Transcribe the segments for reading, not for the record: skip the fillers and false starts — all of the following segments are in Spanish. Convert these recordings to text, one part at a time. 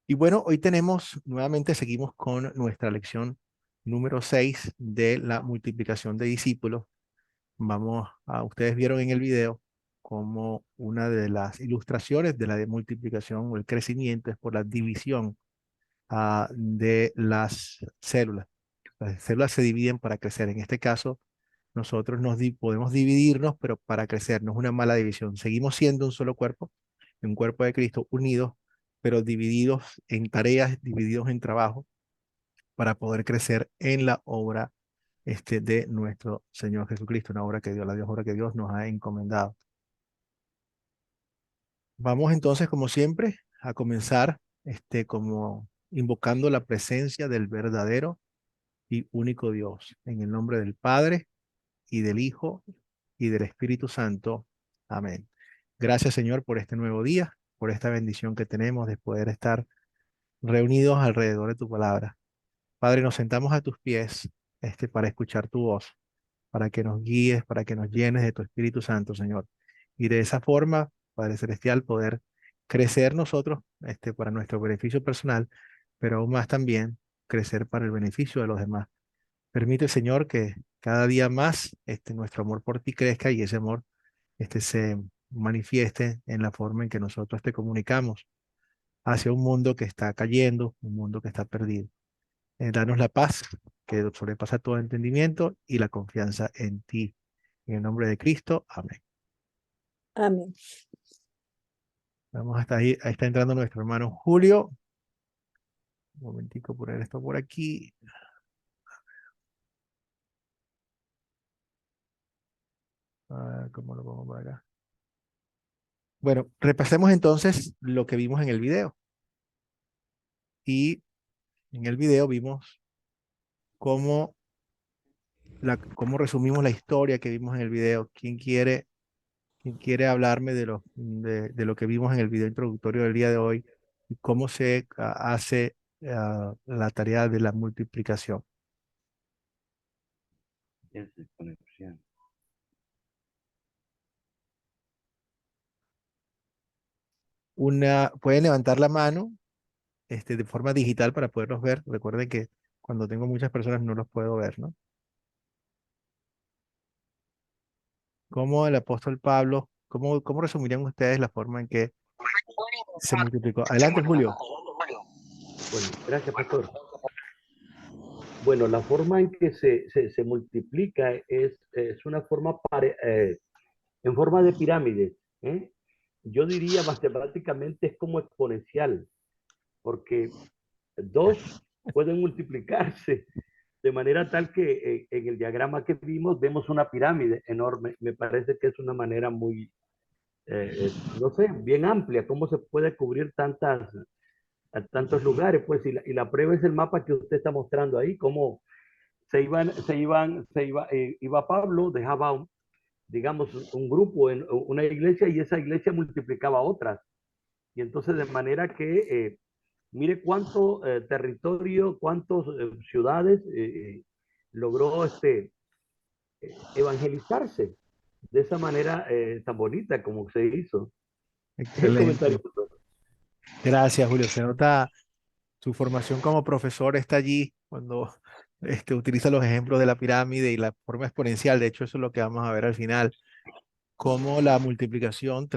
Y bueno, hoy nuevamente seguimos con nuestra lección número 6 de la multiplicación de discípulos. Ustedes vieron en el video como una de las ilustraciones de la de multiplicación o el crecimiento es por la división de las células. Las células se dividen para crecer. En este caso, nosotros podemos dividirnos, pero para crecer no es una mala división. Seguimos siendo un solo cuerpo, un cuerpo de Cristo, unidos, pero divididos en tareas, divididos en trabajo, para poder crecer en la obra de nuestro Señor Jesucristo, una obra que obra que Dios nos ha encomendado. Vamos entonces, como siempre, a comenzar como invocando la presencia del verdadero y único Dios, en el nombre del Padre y del Hijo y del Espíritu Santo. Amén. Gracias, Señor, por este nuevo día, por esta bendición que tenemos de poder estar reunidos alrededor de tu palabra. Padre, nos sentamos a tus pies, para escuchar tu voz, para que nos guíes, para que nos llenes de tu Espíritu Santo, Señor. Y de esa forma, Padre Celestial, poder crecer nosotros, para nuestro beneficio personal, pero aún más también crecer para el beneficio de los demás. Permite, Señor, que cada día más, nuestro amor por ti crezca y ese amor, se manifieste en la forma en que nosotros te comunicamos hacia un mundo que está cayendo, un mundo que está perdido. Danos la paz que sobrepasa todo entendimiento y la confianza en ti. En el nombre de Cristo, amén. Amén. Vamos hasta ahí está entrando nuestro hermano Julio. Un momentico, poner esto por aquí. ¿Cómo lo pongo por acá? Bueno, repasemos entonces lo que vimos en el video. Y en el video vimos cómo, cómo resumimos la historia que vimos en el video. Quién quiere hablarme de lo que vimos en el video introductorio del día de hoy y cómo se hace la tarea de la multiplicación? Pueden levantar la mano de forma digital para poderlos ver. Recuerden que cuando tengo muchas personas no los puedo ver, ¿no? ¿Cómo el apóstol Pablo, cómo resumirían ustedes la forma en que se multiplicó? Adelante, Julio. Bueno, gracias, pastor. Bueno, la forma en que se multiplica es una forma en forma de pirámide. ¿Eh? Yo diría matemáticamente es como exponencial, porque dos pueden multiplicarse de manera tal que en el diagrama que vemos una pirámide enorme. Me parece que es una manera muy, no sé, bien amplia, cómo se puede cubrir tantos lugares, pues, y la prueba es el mapa que usted está mostrando ahí, cómo iba Pablo, dejaba, digamos, un grupo en una iglesia y esa iglesia multiplicaba otras. Y entonces, de manera que, mire cuánto territorio, cuántas ciudades logró evangelizarse de esa manera tan bonita como se hizo. El Excelente. comentario. Gracias, Julio. Se nota su formación como profesor está allí cuando utiliza los ejemplos de la pirámide y la forma exponencial. De hecho, eso es lo que vamos a ver al final, cómo la multiplicación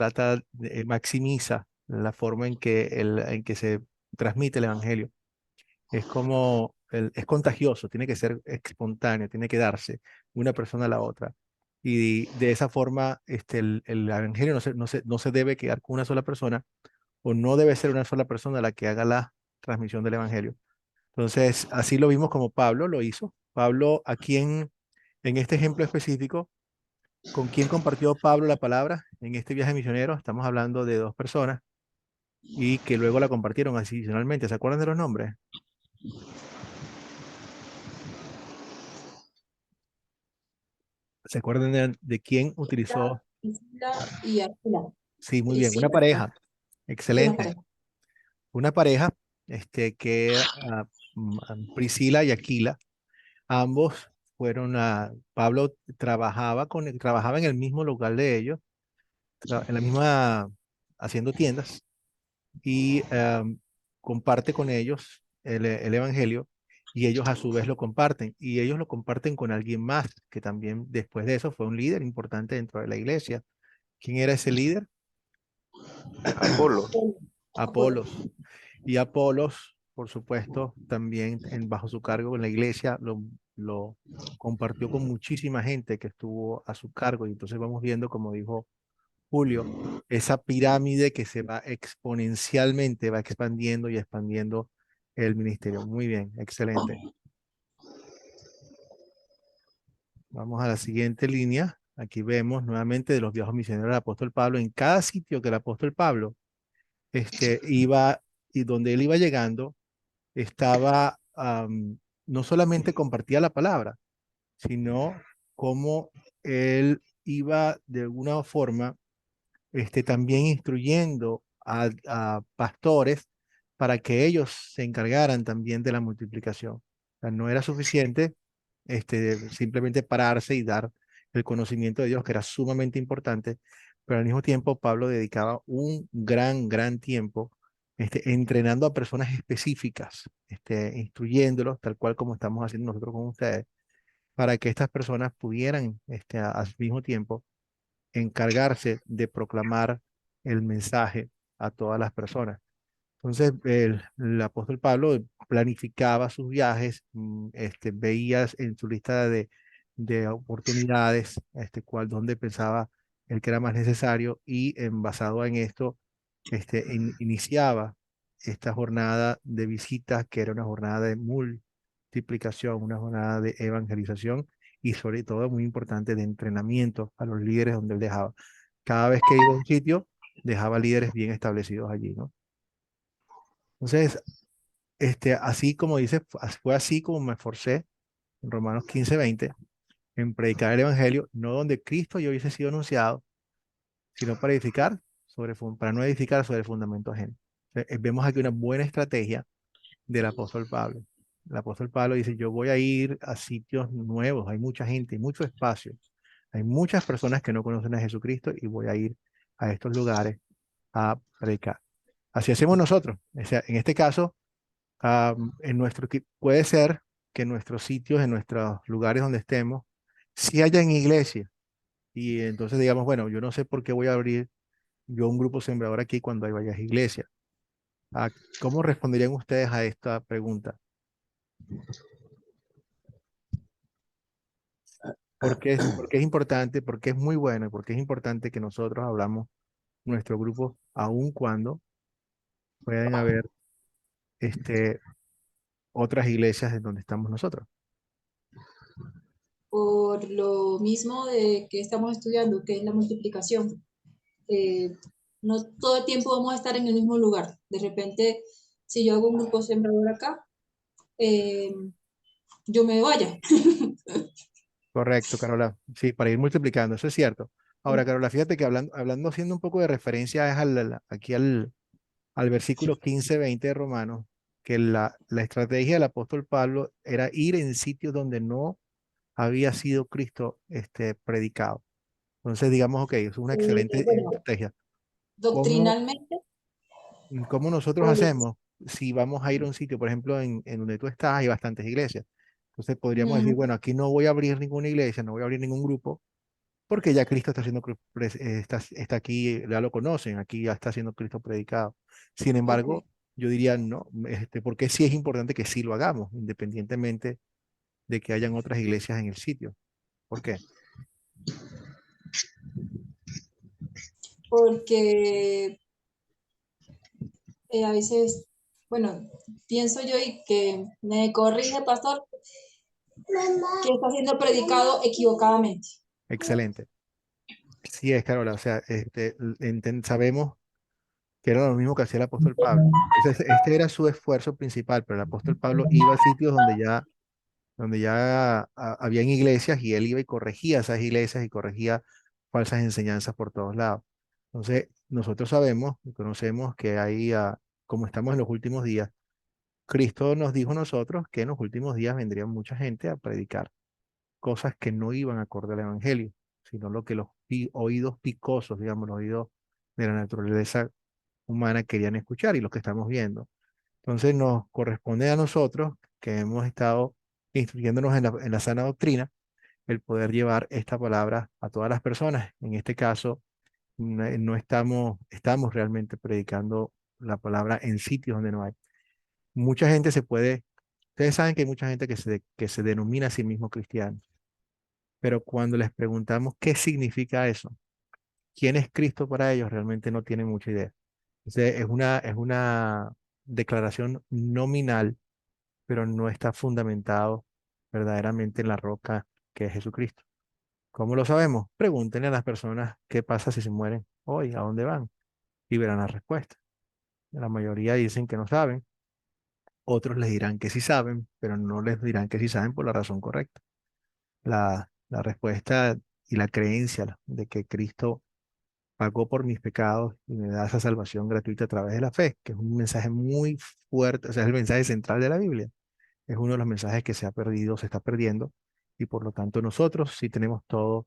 maximiza la forma en que se transmite el evangelio. Es como, es contagioso, tiene que ser espontáneo, tiene que darse una persona a la otra. Y de esa forma, el evangelio no se debe quedar con una sola persona, o no debe ser una sola persona la que haga la transmisión del evangelio. Entonces, así lo vimos como Pablo lo hizo. Pablo, aquí en este ejemplo específico, ¿con quién compartió Pablo la palabra en este viaje misionero? Estamos hablando de dos personas y que luego la compartieron adicionalmente. ¿Se acuerdan de los nombres? ¿Se acuerdan de quién utilizó? Priscila y Aquila. Sí, muy bien, una Priscila. pareja. Sí, una Excelente. pareja. Una pareja, que Priscila y Aquila, ambos Pablo trabajaba en el mismo lugar de ellos, en la misma, haciendo tiendas, y comparte con ellos el evangelio y ellos a su vez lo comparten y ellos lo comparten con alguien más que también después de eso fue un líder importante dentro de la iglesia. ¿Quién era ese líder? Apolo. Apolos. Y Apolos, por supuesto, también bajo su cargo en la iglesia lo compartió con muchísima gente que estuvo a su cargo. Y entonces vamos viendo, como dijo Julio, esa pirámide que se va exponencialmente, va expandiendo y expandiendo el ministerio. Muy bien, excelente. Vamos a la siguiente línea. Aquí vemos nuevamente de los viajes misioneros del apóstol Pablo. En cada sitio que el apóstol Pablo iba y donde él iba llegando, estaba, no solamente compartía la palabra, sino cómo él iba de alguna forma también instruyendo a pastores para que ellos se encargaran también de la multiplicación. O sea, no era suficiente simplemente pararse y dar el conocimiento de Dios, que era sumamente importante, pero al mismo tiempo Pablo dedicaba un gran tiempo entrenando a personas específicas, instruyéndolos, tal cual como estamos haciendo nosotros con ustedes, para que estas personas pudieran al mismo tiempo encargarse de proclamar el mensaje a todas las personas. Entonces, el apóstol Pablo planificaba sus viajes, veía en su lista de oportunidades, donde pensaba el que era más necesario y basado en esto, iniciaba esta jornada de visitas, que era una jornada de multiplicación, una jornada de evangelización y sobre todo, muy importante, de entrenamiento a los líderes donde él dejaba. Cada vez que iba a un sitio, dejaba líderes bien establecidos allí, ¿no? Entonces, así como dice, fue así como me esforcé en Romanos 15:20 en predicar el evangelio, no donde Cristo yo hubiese sido anunciado, sino para edificar para no edificar sobre el fundamento ajeno. Vemos aquí una buena estrategia del apóstol Pablo. El apóstol Pablo dice, yo voy a ir a sitios nuevos, hay mucha gente, hay mucho espacio, hay muchas personas que no conocen a Jesucristo y voy a ir a estos lugares a predicar. Así hacemos nosotros. O sea, en este caso, puede ser que en nuestros sitios, en nuestros lugares donde estemos, si hayan iglesia. Y entonces digamos, bueno, yo no sé por qué voy a abrir yo un grupo sembrador aquí cuando hay varias iglesias. Ah, ¿cómo responderían ustedes a esta pregunta? Porque es importante, porque es muy bueno y porque es importante que nosotros hablamos nuestro grupo, aun cuando pueden haber otras iglesias en donde estamos nosotros. Por lo mismo de que estamos estudiando, que es la multiplicación. No todo el tiempo vamos a estar en el mismo lugar. De repente, si yo hago un grupo sembrador acá, yo me vaya. Correcto, Carola. Sí, para ir multiplicando, eso es cierto. Ahora, Carola, fíjate que hablando haciendo un poco de referencia es aquí al versículo 15-20 de Romanos, que la estrategia del apóstol Pablo era ir en sitios donde no había sido Cristo predicado. Entonces, digamos, ok, es una excelente Bueno, estrategia. ¿Cómo, doctrinalmente, cómo nosotros hacemos si vamos a ir a un sitio, por ejemplo, en donde tú estás, hay bastantes iglesias? Entonces podríamos decir, bueno, aquí no voy a abrir ninguna iglesia, no voy a abrir ningún grupo, porque ya Cristo está siendo, está aquí, ya lo conocen, aquí ya está siendo Cristo predicado. Sin embargo, yo diría, no, porque sí es importante que sí lo hagamos, independientemente de que hayan otras iglesias en el sitio. ¿Por qué? porque a veces, bueno, pienso yo y que me corrige, pastor, que está siendo predicado equivocadamente. Excelente. Sí es, Carola, o sea, sabemos que era lo mismo que hacía el apóstol Pablo. Entonces, este era su esfuerzo principal, pero el apóstol Pablo iba a sitios donde ya habían iglesias y él iba y corregía esas iglesias y corregía falsas enseñanzas por todos lados. Entonces, nosotros sabemos y conocemos que ahí, como estamos en los últimos días, Cristo nos dijo a nosotros que en los últimos días vendría mucha gente a predicar cosas que no iban acorde al evangelio, sino lo que los oídos picosos, digamos, los oídos de la naturaleza humana querían escuchar y lo que estamos viendo. Entonces nos corresponde a nosotros, que hemos estado instruyéndonos en la sana doctrina, el poder llevar esta palabra a todas las personas. En este caso, no estamos realmente predicando la palabra en sitios donde no hay. Mucha gente ustedes saben que hay mucha gente que se denomina a sí mismo cristiano, pero cuando les preguntamos qué significa eso, quién es Cristo para ellos, realmente no tienen mucha idea. Entonces, es una declaración nominal, pero no está fundamentado verdaderamente en la roca que es Jesucristo. ¿Cómo lo sabemos? Pregúntenle a las personas qué pasa si se mueren hoy, a dónde van, y verán la respuesta. La mayoría dicen que no saben, otros les dirán que sí saben, pero no les dirán que sí saben por la razón correcta. La respuesta y la creencia de que Cristo pagó por mis pecados y me da esa salvación gratuita a través de la fe, que es un mensaje muy fuerte, o sea, es el mensaje central de la Biblia. Es uno de los mensajes que se ha perdido, se está perdiendo, y por lo tanto nosotros sí tenemos todas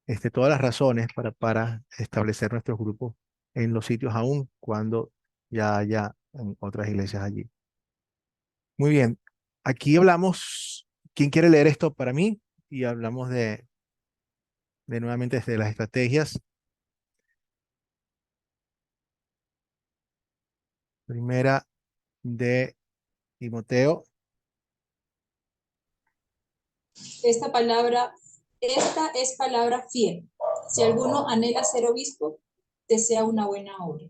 las razones para establecer nuestros grupos en los sitios aún cuando ya haya en otras iglesias allí. Muy bien, aquí hablamos, ¿quién quiere leer esto para mí? Y hablamos de nuevamente de las estrategias. Primera de Timoteo. Esta es palabra fiel. Si alguno anhela ser obispo, desea una buena obra.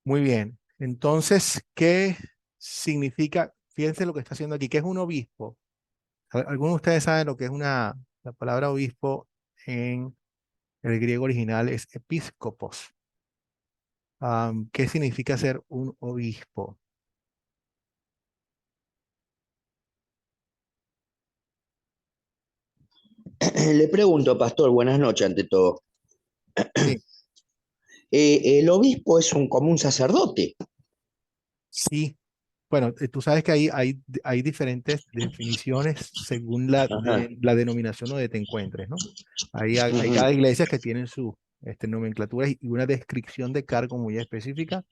Muy bien. Entonces, ¿qué significa? Fíjense lo que está haciendo aquí. ¿Qué es un obispo? ¿Algunos de ustedes saben lo que es la palabra obispo en el griego original es episcopos? ¿Qué significa ser un obispo? Le pregunto, pastor, buenas noches ante todo. Sí, El obispo es como un sacerdote. sí. Bueno, tú sabes que hay diferentes definiciones según Ajá, la denominación donde te encuentres, ¿no? Hay ujú, cada iglesia que tienen su nomenclatura y una descripción de cargo muy específica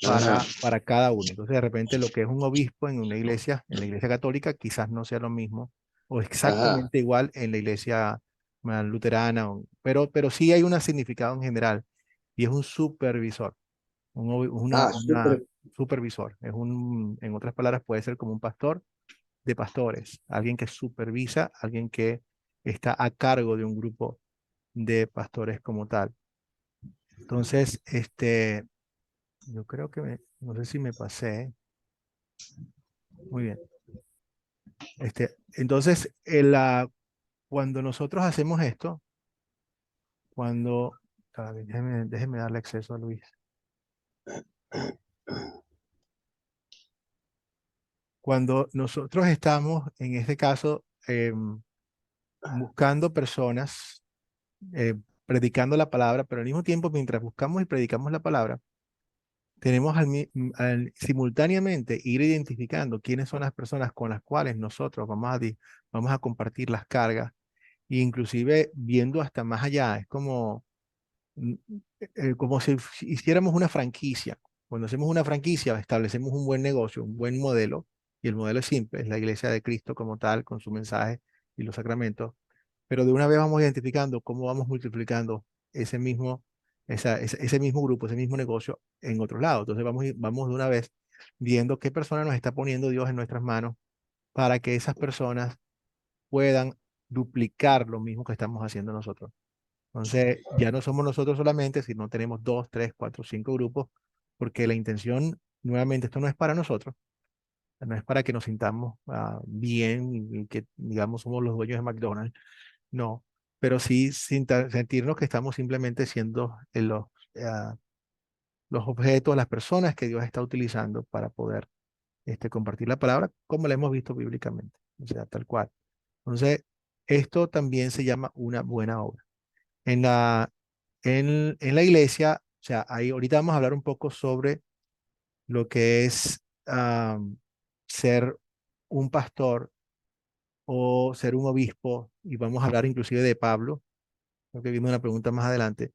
ajá, para cada uno. Entonces, de repente, lo que es un obispo en una iglesia, en la iglesia católica, quizás no sea lo mismo o ajá, exactamente igual en la iglesia luterana, pero sí hay un significado en general y es un supervisor, una súper. supervisor. En otras palabras, puede ser como un pastor de pastores, alguien que supervisa, alguien que está a cargo de un grupo de pastores como tal. Entonces, yo creo que no sé si me pasé. Muy bien. Entonces, cuando nosotros hacemos esto, cuando, a ver, déjeme darle acceso a Luis. Cuando nosotros estamos, en este caso, buscando personas, predicando la palabra, pero al mismo tiempo, mientras buscamos y predicamos la palabra, tenemos simultáneamente ir identificando quiénes son las personas con las cuales nosotros vamos a compartir las cargas, e inclusive viendo hasta más allá. Es mm, como si hiciéramos una franquicia. Cuando hacemos una franquicia, establecemos un buen negocio, un buen modelo, y el modelo es simple, es la iglesia de Cristo como tal, con su mensaje y los sacramentos, pero de una vez vamos identificando cómo vamos multiplicando ese mismo, ese mismo grupo, ese mismo negocio en otros lados. Entonces vamos de una vez viendo qué persona nos está poniendo Dios en nuestras manos para que esas personas puedan duplicar lo mismo que estamos haciendo nosotros. Entonces, ya no somos nosotros solamente, sino tenemos dos, tres, cuatro, cinco grupos, porque la intención, nuevamente, esto no es para nosotros, no es para que nos sintamos bien y que, digamos, somos los dueños de McDonald's, no, pero sí sentirnos que estamos simplemente siendo ah, los objetos, las personas que Dios está utilizando para poder compartir la palabra, como la hemos visto bíblicamente, o sea, tal cual. Entonces, esto también se llama una buena obra. En en la iglesia, o sea, ahí ahorita vamos a hablar un poco sobre lo que es ser un pastor o ser un obispo, y vamos a hablar inclusive de Pablo, creo que viene una pregunta más adelante,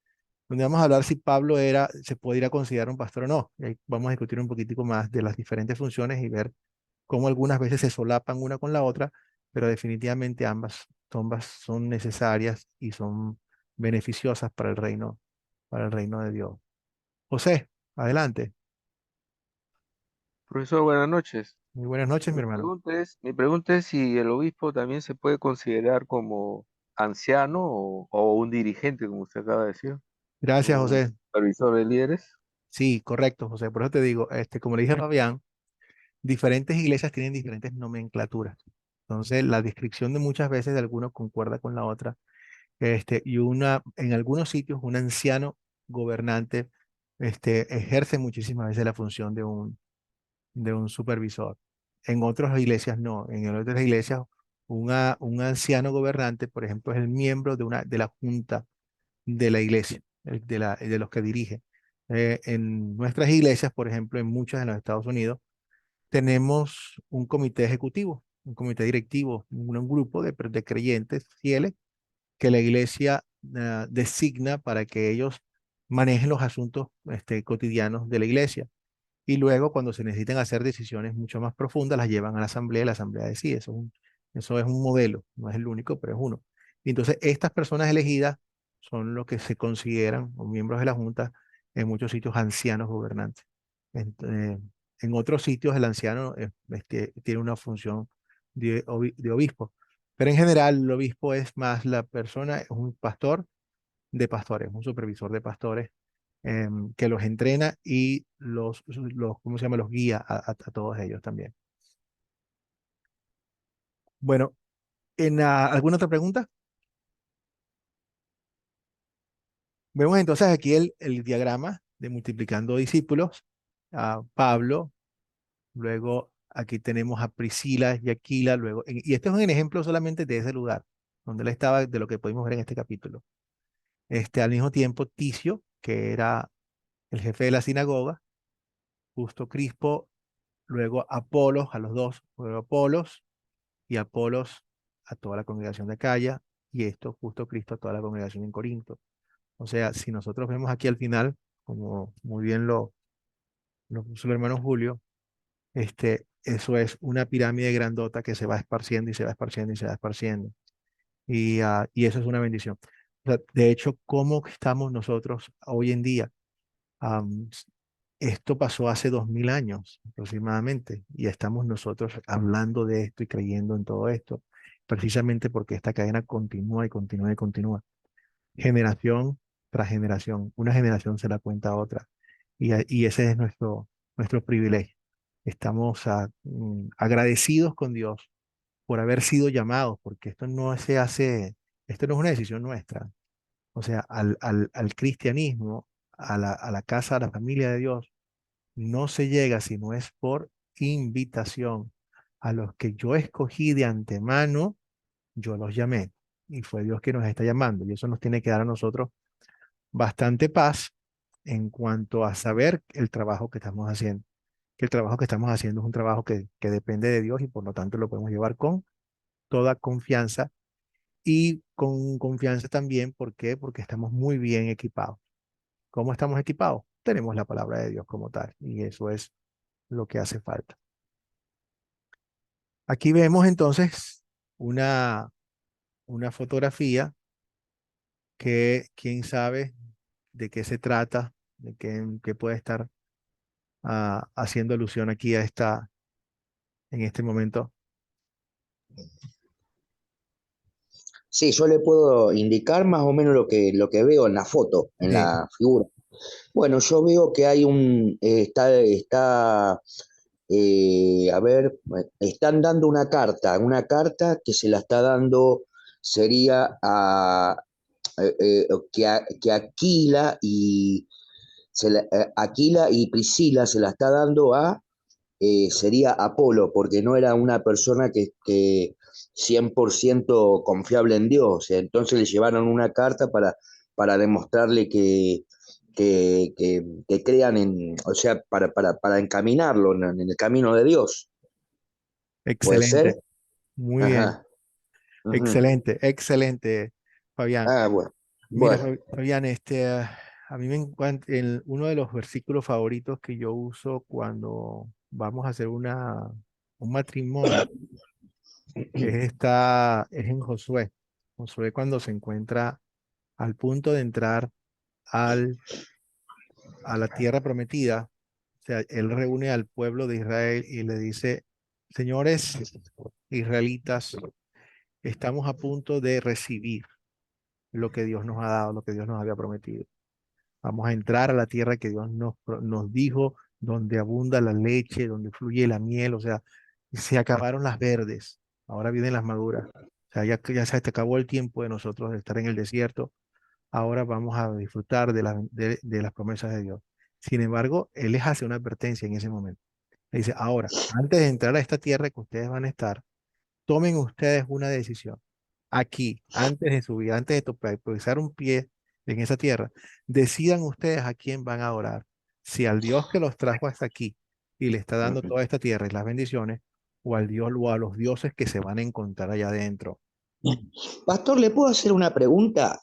donde vamos a hablar si Pablo se podría considerar un pastor o no. Y ahí vamos a discutir un poquitico más de las diferentes funciones y ver cómo algunas veces se solapan una con la otra, pero definitivamente ambas son necesarias y son beneficiosas para el reino de Dios. José, adelante. Profesor, buenas noches. Muy buenas noches, mi Mi hermano. pregunta es si el obispo también se puede considerar como anciano o un dirigente, como usted acaba de decir, Gracias, un José. supervisor de líderes. Sí, correcto, José. Por eso te digo, como le dije a Fabián, diferentes iglesias tienen diferentes nomenclaturas. Entonces, la descripción de muchas veces de algunos concuerda con la otra. En algunos sitios, un anciano gobernante, ejerce muchísimas veces la función de un supervisor. En otras iglesias no. En otras iglesias, un anciano gobernante, por ejemplo, es el miembro de la junta de la iglesia, de los que dirige. En nuestras iglesias, por ejemplo, en muchas en los Estados Unidos, tenemos un comité ejecutivo, un comité directivo, un grupo de creyentes fieles que la iglesia designa para que ellos manejen los asuntos cotidianos de la iglesia. Y luego, cuando se necesitan hacer decisiones mucho más profundas, las llevan a y la asamblea decide. Eso es un modelo, no es el único, pero es uno. Y entonces, estas personas elegidas son los que se consideran, o miembros de la Junta, en muchos sitios ancianos gobernantes. En otros sitios, el anciano tiene una función de obispo. Pero en general, el obispo es más la persona, es un pastor de pastores, un supervisor de pastores que los entrena y ¿cómo se llama? Los guía a todos ellos también. Bueno, ¿alguna otra pregunta? Vemos entonces aquí el diagrama de multiplicando discípulos. A Pablo, luego aquí tenemos a Priscila y Aquila, y este es un ejemplo solamente de ese lugar, donde él estaba, de lo que podemos ver en este capítulo. Al mismo tiempo, Ticio, que era el jefe de la sinagoga, Justo Crispo, luego Apolos, a los dos, luego Apolos, y Apolos a toda la congregación de Acaya, y esto justo Cristo a toda la congregación en Corinto. O sea, si nosotros vemos aquí al final, como muy bien lo puso el hermano Julio, eso es una pirámide grandota que se va esparciendo y se va esparciendo y se va esparciendo. Y eso es una bendición. O sea, de hecho, ¿cómo estamos nosotros hoy en día? Am, Esto pasó hace 2000 años aproximadamente y estamos nosotros hablando de esto y creyendo en todo esto, precisamente porque esta cadena continúa y continúa y continúa, generación tras generación. Una generación se la cuenta a otra y ese es nuestro privilegio. Estamos agradecidos con Dios por haber sido llamados, porque esto no es una decisión nuestra. O sea, al cristianismo, a la casa, a la familia de Dios no se llega si no es por invitación. A los que yo escogí de antemano, yo los llamé. Y fue Dios que nos está llamando. Y eso nos tiene que dar a nosotros bastante paz en cuanto a saber el trabajo que estamos haciendo. Que el trabajo que estamos haciendo es un trabajo que depende de Dios y por lo tanto lo podemos llevar con toda confianza. Y con confianza también, ¿por qué? Porque estamos muy bien equipados. ¿Cómo estamos equipados? Tenemos la palabra de Dios como tal. Y eso es lo que hace falta. Aquí vemos entonces una, una fotografía que quién sabe de qué se trata, de qué puede estar haciendo alusión aquí en este momento. Sí, yo le puedo indicar más o menos lo que veo en la foto, en Sí, la figura. Bueno, yo veo que hay a ver, están dando una carta que se la está dando, sería que Aquila y Priscila se la está dando sería Apolo, porque no era una persona que 100% confiable en Dios. Entonces le llevaron una carta para demostrarle que crean o sea, para encaminarlo en el camino de Dios. ¿Puede excelente, ser? muy bien, Ajá. Ujú. excelente, excelente, Fabián. Ah, bueno. Mira, Bueno. Fabián, A mí me encanta uno de los versículos favoritos que yo uso cuando vamos a hacer un matrimonio es en Josué. Josué cuando se encuentra al punto de entrar al, a la tierra prometida, o sea, él reúne al pueblo de Israel y le dice, señores israelitas, estamos a punto de recibir lo que Dios nos ha dado, lo que Dios nos había prometido. Vamos a entrar a la tierra que Dios nos dijo, donde abunda la leche, donde fluye la miel, o sea, se acabaron las verdes, ahora vienen las maduras. O sea, ya se te acabó el tiempo de nosotros de estar en el desierto, ahora vamos a disfrutar de las promesas de Dios. Sin embargo, Él les hace una advertencia en ese momento. Le dice, ahora, antes de entrar a esta tierra que ustedes van a estar, tomen ustedes una decisión aquí, antes de subir, antes de pisar un pie en esa tierra, decidan ustedes a quién van a adorar. Si al Dios que los trajo hasta aquí y le está dando toda esta tierra y las bendiciones, o al Dios o a los dioses que se van a encontrar allá adentro. Pastor, ¿le puedo hacer una pregunta?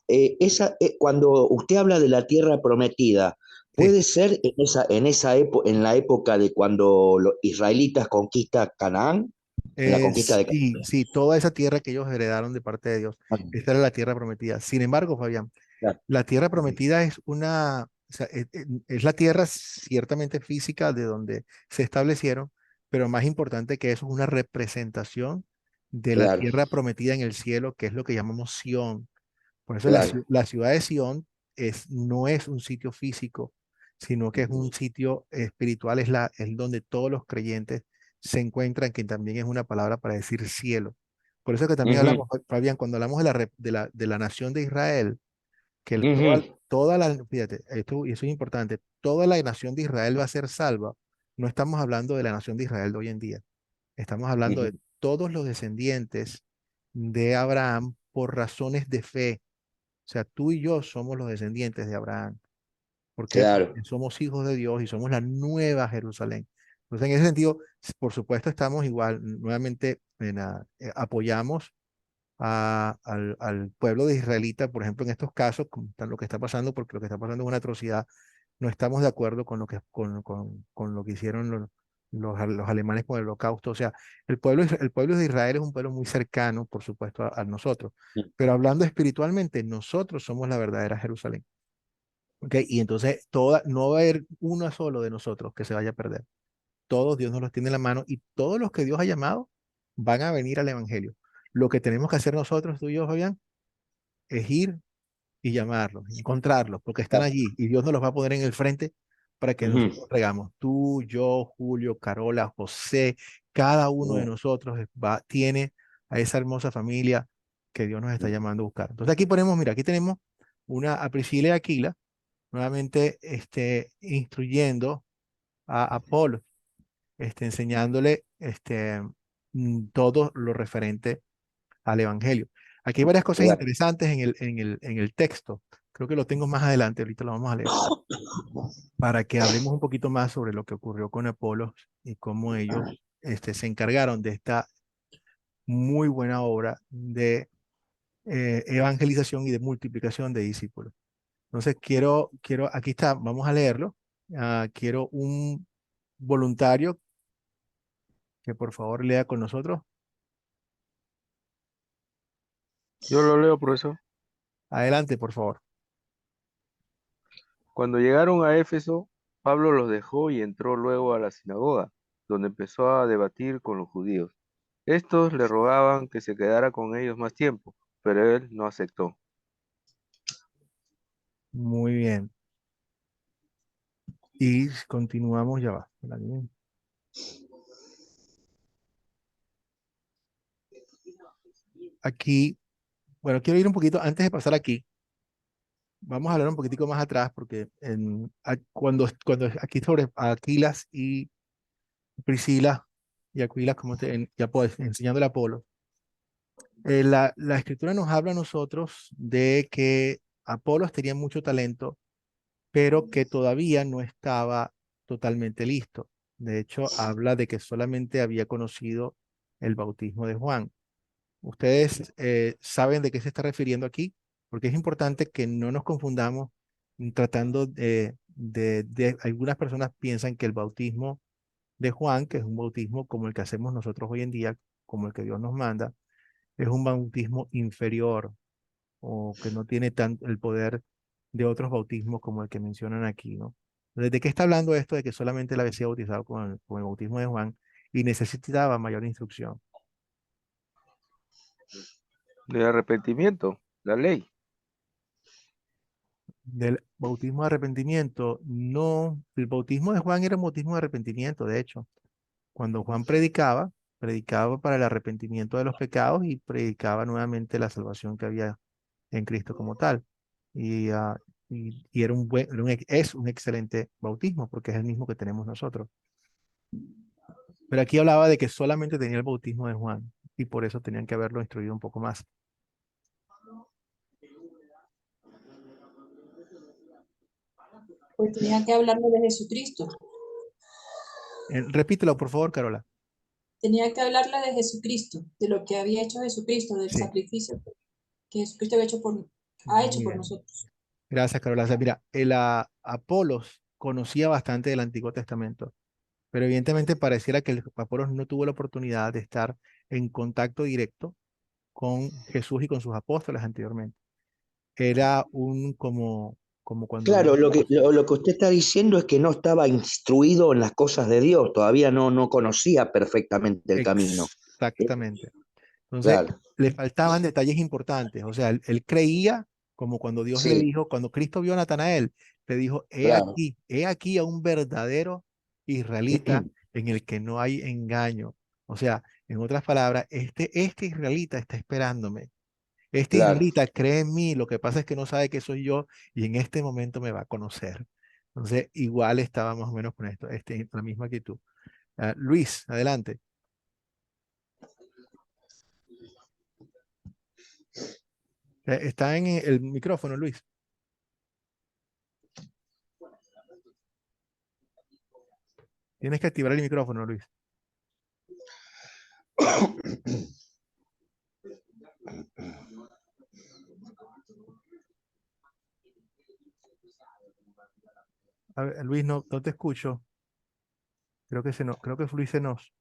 Cuando usted habla de la tierra prometida, Sí. ¿puede ser en la época de cuando los israelitas conquistan Canaán? En la conquista de Sí, sí, toda esa tierra que ellos heredaron de parte de Dios, Canaán. esta era la tierra prometida. Sin embargo, Fabián, Claro. la tierra prometida es o sea, es la tierra ciertamente física de donde se establecieron, pero más importante que eso es una representación de la Claro, tierra prometida en el cielo, que es lo que llamamos Sión. Por eso claro. la ciudad de Sión no es un sitio físico, sino que es un sitio espiritual, es donde todos los creyentes se encuentran, que también es una palabra para decir cielo. Por eso que también Ujú, hablamos, Fabián, cuando hablamos de la nación de Israel, que ujú, fíjate, esto, y eso es importante, toda la nación de Israel va a ser salva. No estamos hablando de la nación de Israel de hoy en día, estamos hablando de ujú. todos los descendientes de Abraham por razones de fe. O sea, tú y yo somos los descendientes de Abraham. ¿Por qué? Porque Claro. somos hijos de Dios y somos la nueva Jerusalén. Entonces, en ese sentido, por supuesto, estamos igual, nuevamente apoyamos al pueblo de israelita, por ejemplo, en estos casos, como lo que está pasando, porque lo que está pasando es una atrocidad. No estamos de acuerdo con lo que hicieron los alemanes con el holocausto. O sea, el pueblo de Israel es un pueblo muy cercano, por supuesto, a nosotros. Pero hablando espiritualmente, nosotros somos la verdadera Jerusalén. ¿Ok? Y entonces no va a haber uno solo de nosotros que se vaya a perder. Todos Dios nos los tiene en la mano y todos los que Dios ha llamado van a venir al Evangelio. Lo que tenemos que hacer nosotros, tú y yo, Fabián, es ir y llamarlos, encontrarlos, porque están allí y Dios nos los va a poner en el frente para que nosotros Ujú, regamos. Tú, yo, Julio, Carola, José, cada uno de ujú. nosotros tiene a esa hermosa familia que Dios nos está llamando a buscar. Entonces aquí ponemos, mira, aquí tenemos a Priscila y Aquila, nuevamente instruyendo a Apolo, enseñándole todo lo referente al Evangelio. Aquí hay varias cosas Claro. interesantes en el texto. Creo que lo tengo más adelante, ahorita lo vamos a leer, para que hablemos un poquito más sobre lo que ocurrió con Apolo y cómo ellos se encargaron de esta muy buena obra de evangelización y de multiplicación de discípulos. Entonces, aquí está, vamos a leerlo. Quiero un voluntario que por favor lea con nosotros. Yo lo leo, profesor. Adelante, por favor. Cuando llegaron a Éfeso, Pablo los dejó y entró luego a la sinagoga, donde empezó a debatir con los judíos. Estos le rogaban que se quedara con ellos más tiempo, pero él no aceptó. Muy bien. Y continuamos, ya va. Aquí, bueno, quiero ir un poquito, antes de pasar aquí, vamos a hablar un poquitico más atrás, porque cuando aquí sobre Aquilas y Priscila y Aquilas, ya pues, enseñándole a Apolo, la escritura nos habla a nosotros de que Apolos tenía mucho talento, pero que todavía no estaba totalmente listo. De hecho, habla de que solamente había conocido el bautismo de Juan. ¿Ustedes saben de qué se está refiriendo aquí? Porque es importante que no nos confundamos tratando algunas personas piensan que el bautismo de Juan, que es un bautismo como el que hacemos nosotros hoy en día, como el que Dios nos manda, es un bautismo inferior o que no tiene tanto el poder de otros bautismos como el que mencionan aquí, ¿no? Entonces, ¿de qué está hablando esto de que solamente él había sido bautizado con el bautismo de Juan y necesitaba mayor instrucción? De arrepentimiento, la ley. Del bautismo de arrepentimiento, no, el bautismo de Juan era un bautismo de arrepentimiento, de hecho. Cuando Juan predicaba, predicaba para el arrepentimiento de los pecados y predicaba nuevamente la salvación que había en Cristo como tal. Y, y era es un excelente bautismo porque es el mismo que tenemos nosotros. Pero aquí hablaba de que solamente tenía el bautismo de Juan y por eso tenían que haberlo instruido un poco más. Pues tenía que hablarle de Jesucristo. Repítelo, por favor, Carola. Tenía que hablarle de Jesucristo, de lo que había hecho Jesucristo, del Sí, sacrificio que Jesucristo ha hecho por bien. nosotros. Gracias, Carola. O sea, mira, el Apolos conocía bastante del Antiguo Testamento, pero evidentemente pareciera que el Apolos no tuvo la oportunidad de estar en contacto directo con Jesús y con sus apóstoles anteriormente. Era como cuando Dios Claro, nos... lo que usted está diciendo es que no estaba instruido en las cosas de Dios, todavía no conocía perfectamente el camino. Exactamente. Entonces, Claro, le faltaban detalles importantes. O sea, él creía, como cuando Dios le sí, dijo, cuando Cristo vio a Natanael, le dijo, claro. he aquí a un verdadero israelita en el que no hay engaño. O sea, en otras palabras, este israelita está esperándome. Este Claro. israelita cree en mí, lo que pasa es que no sabe que soy yo y en este momento me va a conocer. Entonces, igual estaba más o menos con esto, la misma actitud. Luis, adelante. Está en el micrófono, Luis. Tienes que activar el micrófono, Luis. A ver, Luis, no te escucho. Creo que Luis se nos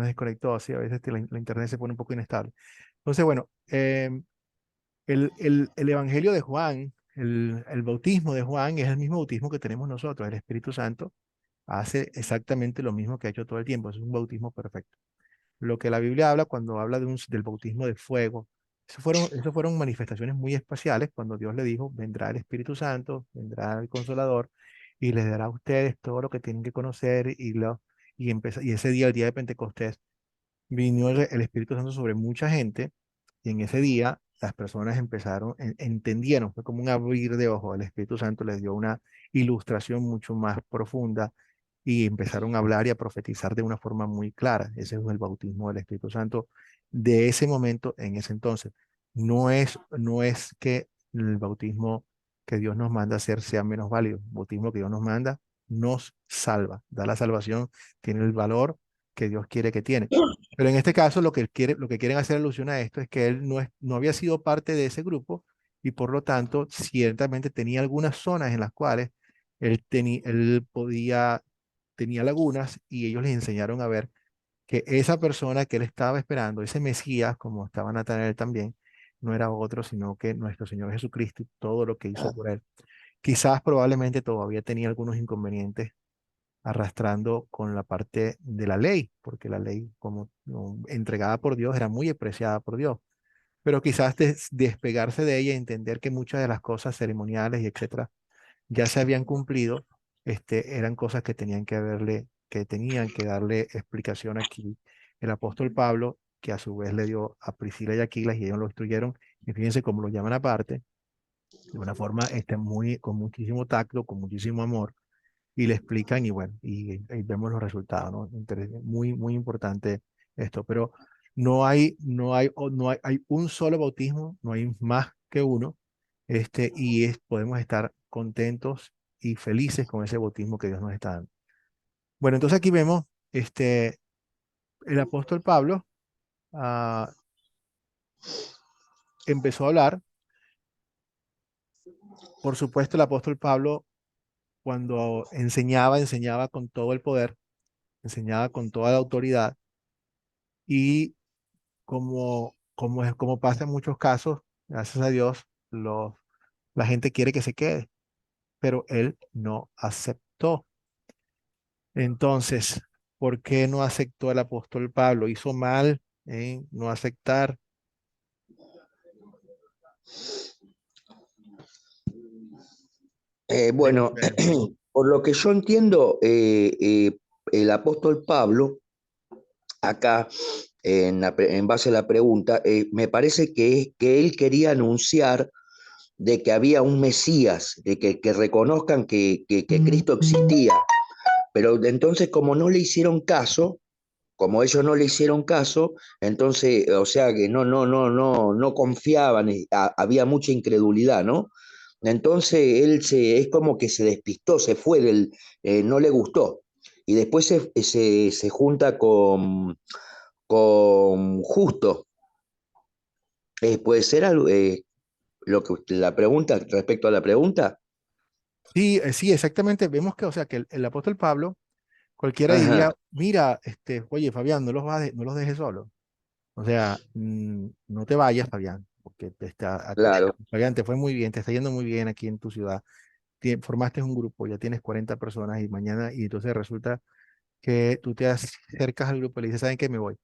desconectó, así a veces la internet se pone un poco inestable. Entonces, bueno, el Evangelio de Juan, el bautismo de Juan es el mismo bautismo que tenemos nosotros. El Espíritu Santo hace exactamente lo mismo que ha hecho todo el tiempo. Es un bautismo perfecto. Lo que la Biblia habla cuando habla del bautismo de fuego, eso fueron manifestaciones muy espaciales cuando Dios le dijo, vendrá el Espíritu Santo, vendrá el Consolador y les dará a ustedes todo lo que tienen que conocer y ese día, el día de Pentecostés, vino el Espíritu Santo sobre mucha gente y en ese día las personas entendieron, fue como un abrir de ojos, el Espíritu Santo les dio una ilustración mucho más profunda y empezaron a hablar y a profetizar de una forma muy clara. Ese es el bautismo del Espíritu Santo de ese momento, en ese entonces. No es que el bautismo que Dios nos manda a hacer sea menos válido. El bautismo que Dios nos manda nos salva, da la salvación, tiene el valor que Dios quiere que tiene. Pero en este caso lo que quieren hacer alusión a esto es que él no había sido parte de ese grupo y por lo tanto ciertamente tenía algunas zonas en las cuales él tenía lagunas y ellos les enseñaron a ver que esa persona que él estaba esperando, ese Mesías, como estaba Natanael también, no era otro, sino que nuestro Señor Jesucristo y todo lo que hizo por él. Quizás probablemente todavía tenía algunos inconvenientes arrastrando con la parte de la ley, porque la ley como entregada por Dios era muy apreciada por Dios, pero quizás despegarse de ella y entender que muchas de las cosas ceremoniales y etcétera ya se habían cumplido, eran cosas que tenían que darle explicación aquí el apóstol Pablo, que a su vez le dio a Priscila y Aquilas y ellos lo instruyeron, y fíjense cómo lo llaman aparte, de una forma con muchísimo tacto, con muchísimo amor, y le explican y bueno, y vemos los resultados, ¿no? Muy, muy importante esto, pero hay un solo bautismo, no hay más que uno, podemos estar contentos y felices con ese bautismo que Dios nos está dando. Bueno, entonces aquí vemos, el apóstol Pablo ah, empezó a hablar, Por supuesto, el apóstol Pablo, cuando enseñaba, enseñaba con todo el poder, enseñaba con toda la autoridad y como pasa en muchos casos, gracias a Dios, la gente quiere que se quede, pero él no aceptó. Entonces, ¿por qué no aceptó el apóstol Pablo? Hizo mal en no aceptar. Bueno, por lo que yo entiendo, el apóstol Pablo, acá, en base a la pregunta, me parece que él quería anunciar de que había un Mesías, de que reconozcan que Cristo existía. Pero entonces, como no le hicieron caso, como ellos no le hicieron caso, entonces, o sea que no confiaban, había mucha incredulidad, ¿no? Entonces es como que se despistó, se fue no le gustó. Y después se junta con Justo. ¿Puede ser algo, lo que la pregunta, respecto a la pregunta? Sí, sí, exactamente. Vemos que, o sea, que el apóstol Pablo, cualquiera Ajá, diría, mira, oye, Fabián, no los dejes solos. O sea, no te vayas, Fabián, porque claro. Fabián, te fue muy bien, te está yendo muy bien aquí en tu ciudad. Formaste un grupo, ya tienes 40 personas y mañana, y entonces resulta que tú te acercas al grupo y le dices, ¿saben qué? Me voy.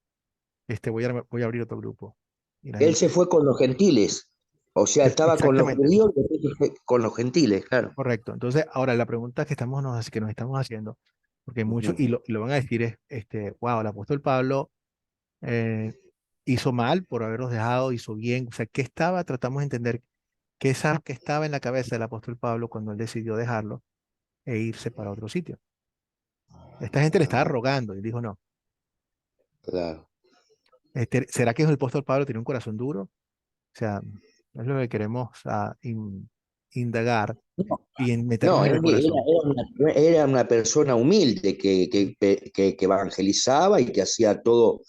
Voy a abrir otro grupo. Y la Él se gente, fue con los gentiles, o sea, estaba con los exactamente, judíos y después se fue con los gentiles, claro. correcto. Entonces, ahora la pregunta que nos estamos haciendo, porque muchos, Ujú. y lo van a decir es, wow, el apóstol Pablo eh, hizo mal por haberlos dejado, hizo bien. O sea, ¿qué estaba? Tratamos de entender qué estaba en la cabeza del apóstol Pablo cuando él decidió dejarlo e irse para otro sitio. Esta gente le estaba Ah, rogando y dijo, no, claro. ¿será que el apóstol Pablo tiene un corazón duro? O sea, es lo que queremos indagar No, y meternos no, en él el corazón. era una persona humilde que evangelizaba y que hacía todo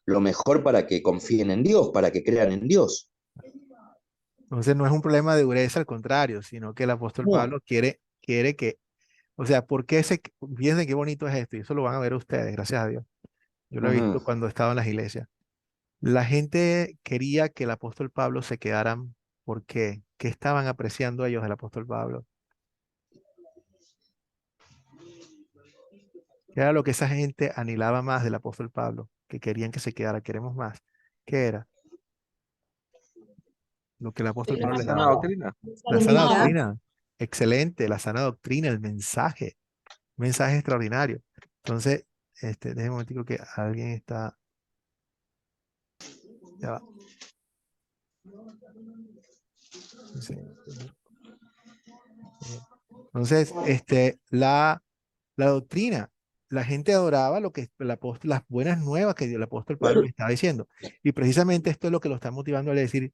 lo mejor para que confíen en Dios, para que crean en Dios. Entonces no es un problema de dureza, al contrario, sino que el apóstol No. Pablo quiere que, o sea, fíjense qué bonito es esto? Y eso lo van a ver ustedes, gracias a Dios. Yo lo he visto Ujú, cuando he estado en las iglesias. La gente quería que el apóstol Pablo se quedaran. ¿Por qué? ¿Qué estaban apreciando ellos del apóstol Pablo? ¿Qué era lo que esa gente anhelaba más del apóstol Pablo? Que querían que se quedara. Queremos más. ¿Qué era? Lo que el apóstol Pablo La les sana daba. doctrina. La sana Unidad. doctrina. Excelente. La sana doctrina, el mensaje. Un mensaje extraordinario. Entonces, déjeme un momentico que alguien está. Ya va. Sí. Entonces, la doctrina, la gente adoraba lo que las buenas nuevas que el apóstol Pablo le estaba diciendo. Y precisamente esto es lo que lo está motivando a decir,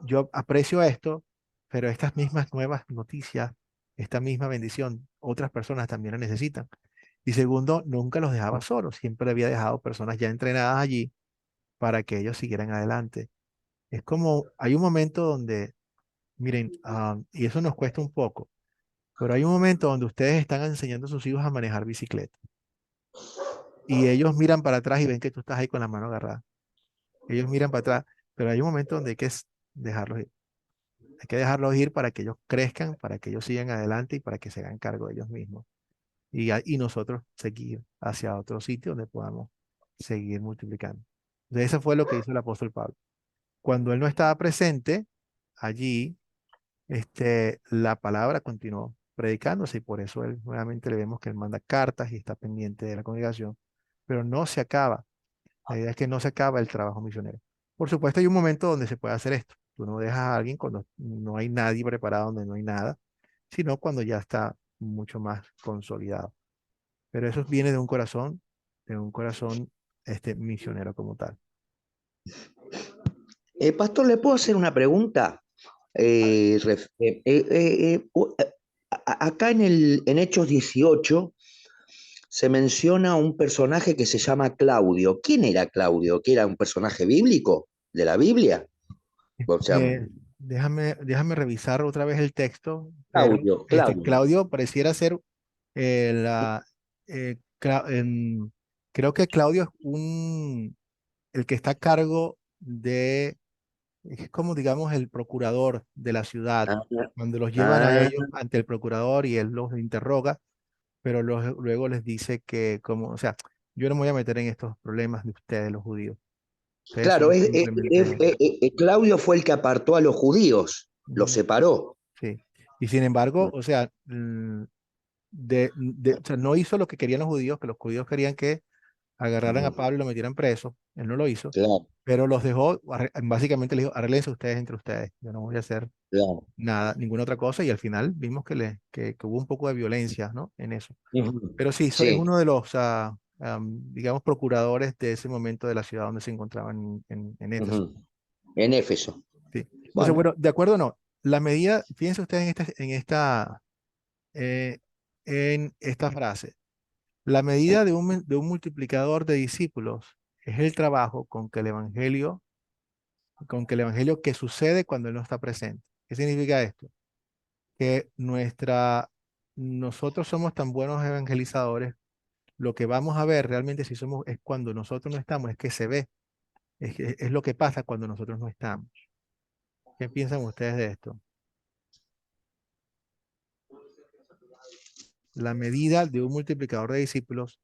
yo aprecio esto, pero estas mismas nuevas noticias, esta misma bendición, otras personas también la necesitan. Y segundo, nunca los dejaba solos, siempre había dejado personas ya entrenadas allí para que ellos siguieran adelante. Es como, hay un momento donde, miren, y eso nos cuesta un poco, pero hay un momento donde ustedes están enseñando a sus hijos a manejar bicicleta y ellos miran para atrás y ven que tú estás ahí con la mano agarrada. Ellos miran para atrás, pero hay un momento donde hay que dejarlos ir. Hay que dejarlos ir para que ellos crezcan, para que ellos sigan adelante y para que se hagan cargo de ellos mismos. Y nosotros seguir hacia otro sitio donde podamos seguir multiplicando. Entonces, eso fue lo que hizo el apóstol Pablo. Cuando él no estaba presente allí, la palabra continuó predicándose y por eso él nuevamente le vemos que él manda cartas y está pendiente de la congregación, pero no se acaba. La idea es que no se acaba el trabajo misionero. Por supuesto, hay un momento donde se puede hacer esto. Tú no dejas a alguien cuando no hay nadie preparado, donde no hay nada, sino cuando ya está mucho más consolidado. Pero eso viene de un corazón misionero como tal. Pastor, ¿le puedo hacer una pregunta? Acá en Hechos 18 se menciona un personaje que se llama Claudio. ¿Quién era Claudio? ¿Que era un personaje bíblico de la Biblia? O sea, Eh, déjame revisar otra vez el texto, pero Claudio. Claudio pareciera ser la, creo que Claudio es el que está a cargo de, es como digamos el procurador de la ciudad, Ah, cuando los llevan a ah, ellos ante el procurador y él los interroga, pero luego les dice que como, o sea, yo no me voy a meter en estos problemas de ustedes, los judíos. Ustedes claro, son simplemente... Claudio fue el que apartó a los judíos, los Ujú, separó. sí. Y sin embargo, o sea, o sea, no hizo lo que querían los judíos, que los judíos querían que agarraran a Ujú, Pablo y lo metieran preso. Él no lo hizo, claro, pero los dejó, básicamente le dijo, arréglense ustedes entre ustedes. Yo no voy a hacer claro. nada, ninguna otra cosa. Y al final vimos que hubo un poco de violencia, ¿no? En eso. Ujú, Pero sí, es sí. uno de los, digamos, procuradores de ese momento de la ciudad donde se encontraban en Éfeso. Ujú. En Éfeso. Sí. Entonces, Bueno, bueno, de acuerdo o no, la medida, fíjense ustedes eh, en esta frase. La medida de un multiplicador de discípulos es el trabajo con que el evangelio que sucede cuando él no está presente. ¿Qué significa esto? Que nosotros somos tan buenos evangelizadores, lo que vamos a ver realmente si somos es cuando nosotros no estamos, es que se ve, es lo que pasa cuando nosotros no estamos. ¿Qué piensan ustedes de esto? La medida de un multiplicador de discípulos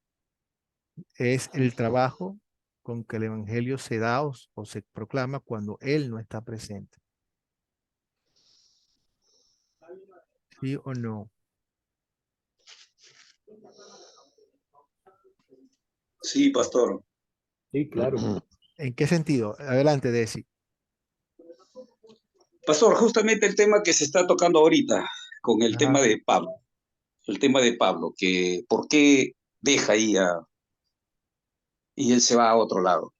es el trabajo con que el evangelio se da o se proclama cuando él no está presente. ¿Sí o no? Sí, pastor. Sí, claro. ¿En qué sentido? Adelante, Desi. Pastor, justamente el tema que se está tocando ahorita con el tema Ajá. de Pablo, el tema de Pablo, que por qué deja ahí y él se va a otro lado.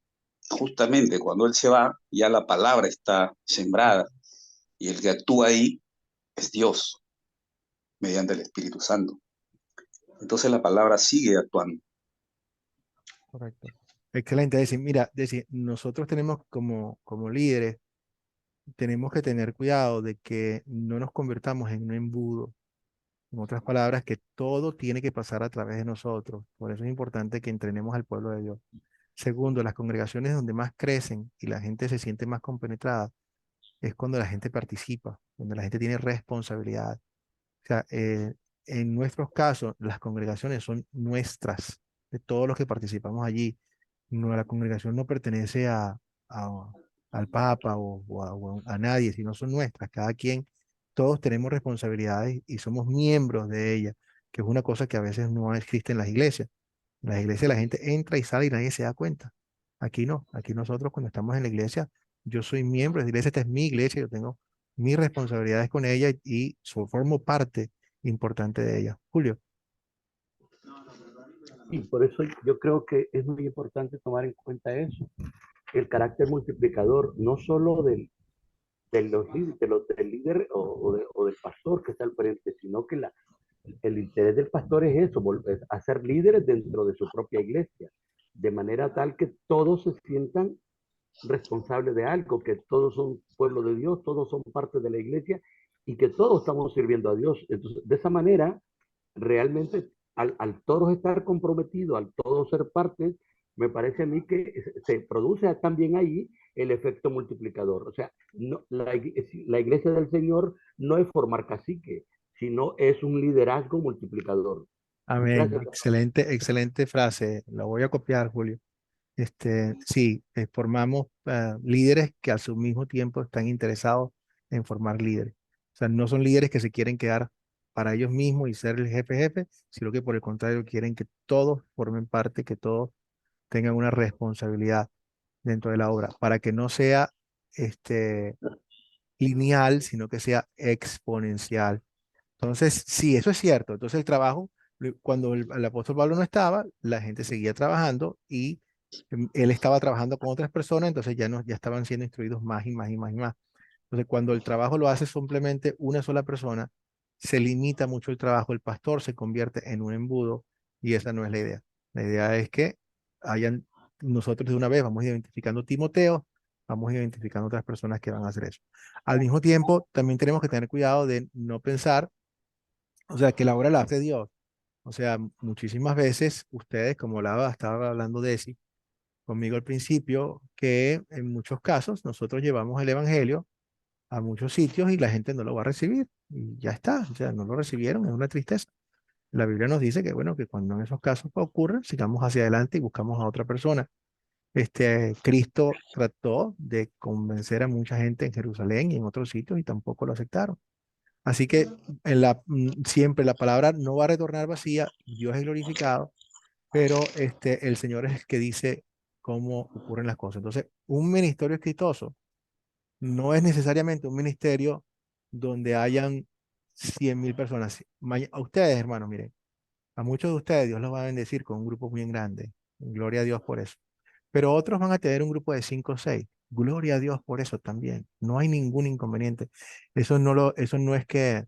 Justamente cuando él se va, ya la palabra está sembrada y el que actúa ahí es Dios, mediante el Espíritu Santo. Entonces la palabra sigue actuando. Correcto. Excelente, Desi. Mira, Desi, nosotros tenemos como líderes, tenemos que tener cuidado de que no nos convirtamos en un embudo. En otras palabras, que todo tiene que pasar a través de nosotros. Por eso es importante que entrenemos al pueblo de Dios. Segundo, las congregaciones donde más crecen y la gente se siente más compenetrada es cuando la gente participa, donde la gente tiene responsabilidad. O sea, en nuestros casos, las congregaciones son nuestras, de todos los que participamos allí. No, la congregación no pertenece a- al Papa o a nadie, sino son nuestras. Cada quien, todos tenemos responsabilidades y somos miembros de ellas, que es una cosa que a veces no existe en las iglesias. En las iglesias la gente entra y sale y nadie se da cuenta. Aquí no, aquí nosotros cuando estamos en la iglesia, yo soy miembro de la iglesia, esta es mi iglesia, yo tengo mis responsabilidades con ella y formo parte importante de ella. Julio. Y por eso yo creo que es muy importante tomar en cuenta eso, el carácter multiplicador, no solo del líder o del pastor que está al frente, sino que el interés del pastor es eso, es hacer líderes dentro de su propia iglesia, de manera tal que todos se sientan responsables de algo, que todos son pueblo de Dios, todos son parte de la iglesia y que todos estamos sirviendo a Dios. Entonces, de esa manera, realmente, al todos estar comprometidos, al todos ser parte, me parece a mí que se produce también ahí el efecto multiplicador. O sea, no, la iglesia del Señor no es formar cacique, sino es un liderazgo multiplicador. Amén. Gracias. Excelente, excelente frase. La voy a copiar, Julio. Sí, formamos líderes que a su mismo tiempo están interesados en formar líderes. O sea, no son líderes que se quieren quedar para ellos mismos y ser el jefe, sino que por el contrario quieren que todos formen parte, que todos tengan una responsabilidad dentro de la obra, para que no sea este, lineal, sino que sea exponencial. Entonces, sí, eso es cierto. Entonces, el trabajo, cuando el apóstol Pablo no estaba, la gente seguía trabajando y él estaba trabajando con otras personas, entonces ya, no, ya estaban siendo instruidos más y más y más y más. Entonces, cuando el trabajo lo hace simplemente una sola persona, se limita mucho el trabajo, el pastor se convierte en un embudo y esa no es la idea. La idea es que nosotros de una vez vamos identificando Timoteo, vamos identificando otras personas que van a hacer eso. Al mismo tiempo, también tenemos que tener cuidado de no pensar, o sea, que la obra la hace Dios. O sea, muchísimas veces ustedes, como estaba hablando Desi conmigo al principio, que en muchos casos nosotros llevamos el evangelio a muchos sitios y la gente no lo va a recibir. Y ya está, o sea, no lo recibieron, es una tristeza. La Biblia nos dice que, bueno, que cuando en esos casos ocurren, sigamos hacia adelante y buscamos a otra persona. Cristo trató de convencer a mucha gente en Jerusalén y en otros sitios y tampoco lo aceptaron. Así que siempre la palabra no va a retornar vacía, Dios es glorificado, pero el Señor es el que dice cómo ocurren las cosas. Entonces, un ministerio exitoso no es necesariamente un ministerio donde hayan 100.000 personas. A ustedes, hermanos, miren, a muchos de ustedes Dios los va a bendecir con un grupo bien grande. Gloria a Dios por eso. Pero otros van a tener un grupo de 5 o 6. Gloria a Dios por eso también. No hay ningún inconveniente. Eso no es que,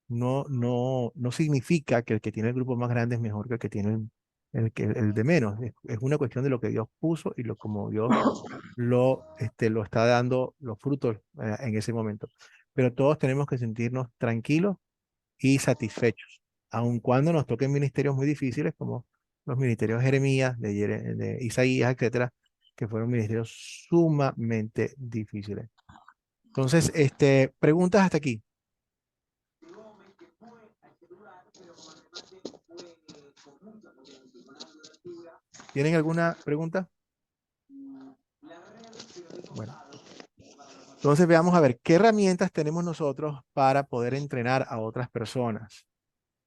no significa que el que tiene el grupo más grande es mejor que el que tiene el de menos. Es una cuestión de lo que Dios puso y como Dios lo está dando los frutos en ese momento. Pero todos tenemos que sentirnos tranquilos y satisfechos, aun cuando nos toquen ministerios muy difíciles como los ministerios de Jeremías, de Isaías, etcétera, que fueron ministerios sumamente difíciles. Entonces, preguntas hasta aquí. ¿Tienen alguna pregunta? Bueno, entonces veamos a ver qué herramientas tenemos nosotros para poder entrenar a otras personas.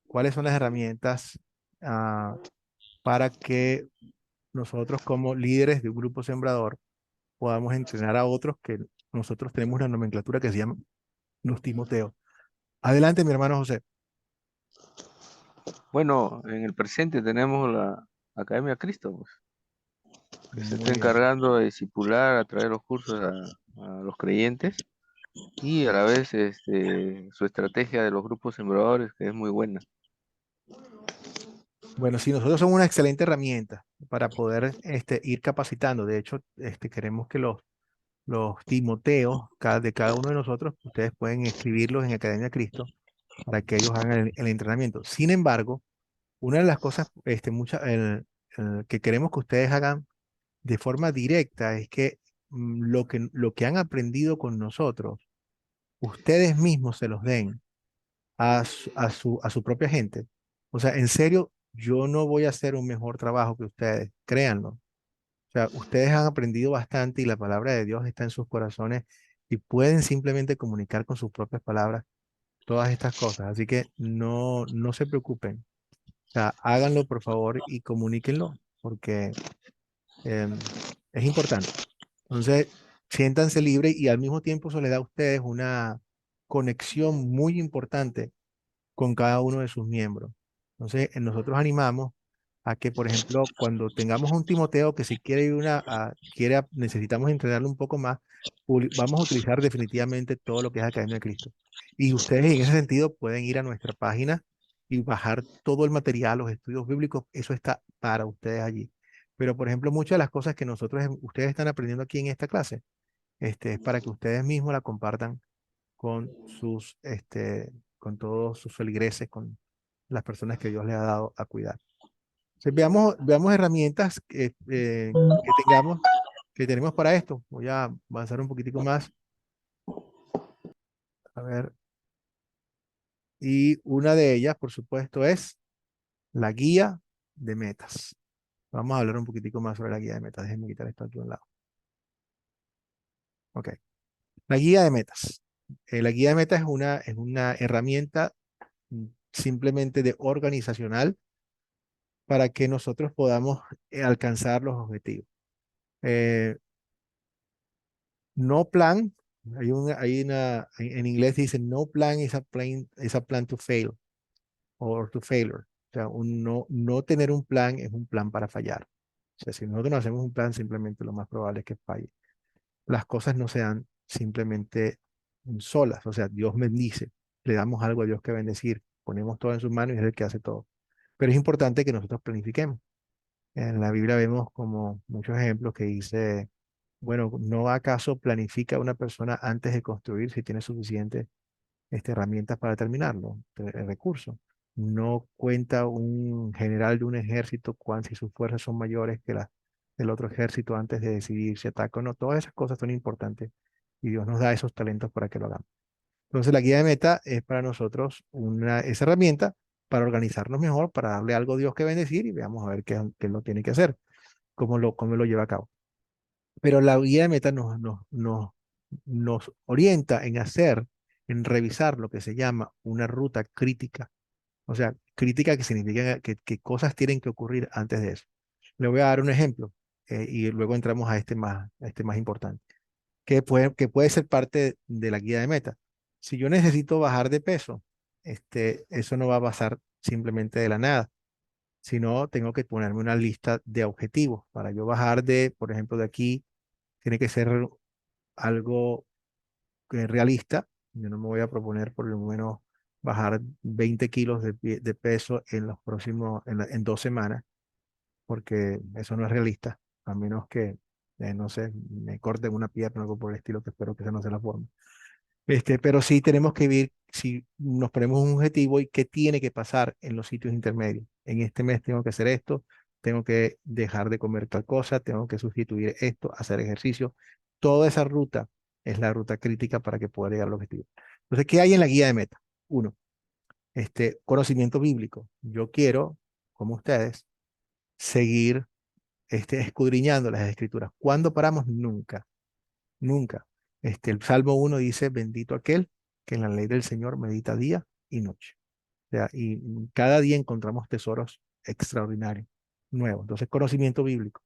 ¿Cuáles son las herramientas para que nosotros como líderes de un grupo sembrador podamos entrenar a otros que nosotros tenemos una nomenclatura que se llama los Timoteos? Adelante, mi hermano José. Bueno, en el presente tenemos la Academia Cristo, pues, que se está Muy bien. encargando de discipular, a traer los cursos a los creyentes y a la vez su estrategia de los grupos sembradores, que es muy buena. Bueno, sí, nosotros somos una excelente herramienta para poder ir capacitando. De hecho, queremos que los Timoteos de cada uno de nosotros, ustedes pueden escribirlos en Academia Cristo para que ellos hagan el entrenamiento. Sin embargo, una de las cosas que queremos que ustedes hagan de forma directa es que lo que han aprendido con nosotros, ustedes mismos se los den a su propia gente. O sea, en serio, yo no voy a hacer un mejor trabajo que ustedes, créanlo. O sea, ustedes han aprendido bastante y la palabra de Dios está en sus corazones y pueden simplemente comunicar con sus propias palabras todas estas cosas. Así que no se preocupen. O sea, háganlo por favor y comuníquenlo porque es importante. Entonces, siéntanse libres y al mismo tiempo eso les da a ustedes una conexión muy importante con cada uno de sus miembros. Entonces, nosotros animamos a que, por ejemplo, cuando tengamos un Timoteo que si quiere ir necesitamos entrenarlo un poco más, vamos a utilizar definitivamente todo lo que es Academia de Cristo. Y ustedes en ese sentido pueden ir a nuestra página y bajar todo el material, los estudios bíblicos, eso está para ustedes allí. Pero, por ejemplo, muchas de las cosas que ustedes están aprendiendo aquí en esta clase, es para que ustedes mismos la compartan con con todos sus feligreses, con las personas que Dios les ha dado a cuidar. Entonces, veamos herramientas que tenemos para esto. Voy a avanzar un poquitico más. A ver. Y una de ellas, por supuesto, es la guía de metas. Vamos a hablar un poquitico más sobre la guía de metas. Déjenme quitar esto aquí a un lado. Ok. La guía de metas. La guía de metas es una herramienta simplemente de organizacional para que nosotros podamos alcanzar los objetivos. Eh, no plan, en inglés dice no plan is a plan to fail or to failure. O sea, no tener un plan es un plan para fallar. O sea, si nosotros no hacemos un plan, simplemente lo más probable es que falle. Las cosas no se dan simplemente solas. O sea, Dios bendice, le damos algo a Dios que bendecir, ponemos todo en sus manos y es el que hace todo. Pero es importante que nosotros planifiquemos. En la Biblia vemos como muchos ejemplos que dice Bueno, ¿no acaso planifica una persona antes de construir si tiene suficientes herramientas para terminarlo, recursos? ¿No cuenta un general de un ejército si sus fuerzas son mayores que las del otro ejército antes de decidir si ataca o no? Todas esas cosas son importantes y Dios nos da esos talentos para que lo hagamos. Entonces la guía de meta es para nosotros esa herramienta para organizarnos mejor, para darle algo a Dios que bendecir y veamos a ver qué lo tiene que hacer, cómo lo lleva a cabo. Pero la guía de meta nos orienta en revisar lo que se llama una ruta crítica. O sea, crítica que significa que cosas tienen que ocurrir antes de eso. Le voy a dar un ejemplo y luego entramos a este más importante, que puede ser parte de la guía de meta. Si yo necesito bajar de peso, eso no va a pasar simplemente de la nada, sino tengo que ponerme una lista de objetivos para yo bajar por ejemplo, de aquí, tiene que ser algo realista. Yo no me voy a proponer por lo menos bajar 20 kilos de peso en los próximos, en 2 semanas, porque eso no es realista, a menos que, no sé, me corten una pierna o algo por el estilo, que espero que esa no sea la forma. Pero sí tenemos que ver si nos ponemos un objetivo y qué tiene que pasar en los sitios intermedios. En este mes tengo que hacer esto, tengo que dejar de comer tal cosa, tengo que sustituir esto, hacer ejercicio. Toda esa ruta es la ruta crítica para que pueda llegar al objetivo. Entonces, ¿qué hay en la guía de meta? Uno, conocimiento bíblico. Yo quiero, como ustedes, seguir escudriñando las escrituras. ¿Cuándo paramos? Nunca. Nunca. El Salmo 1 dice, bendito aquel que en la ley del Señor medita día y noche. O sea, y cada día encontramos tesoros extraordinarios, nuevos. Entonces, conocimiento bíblico.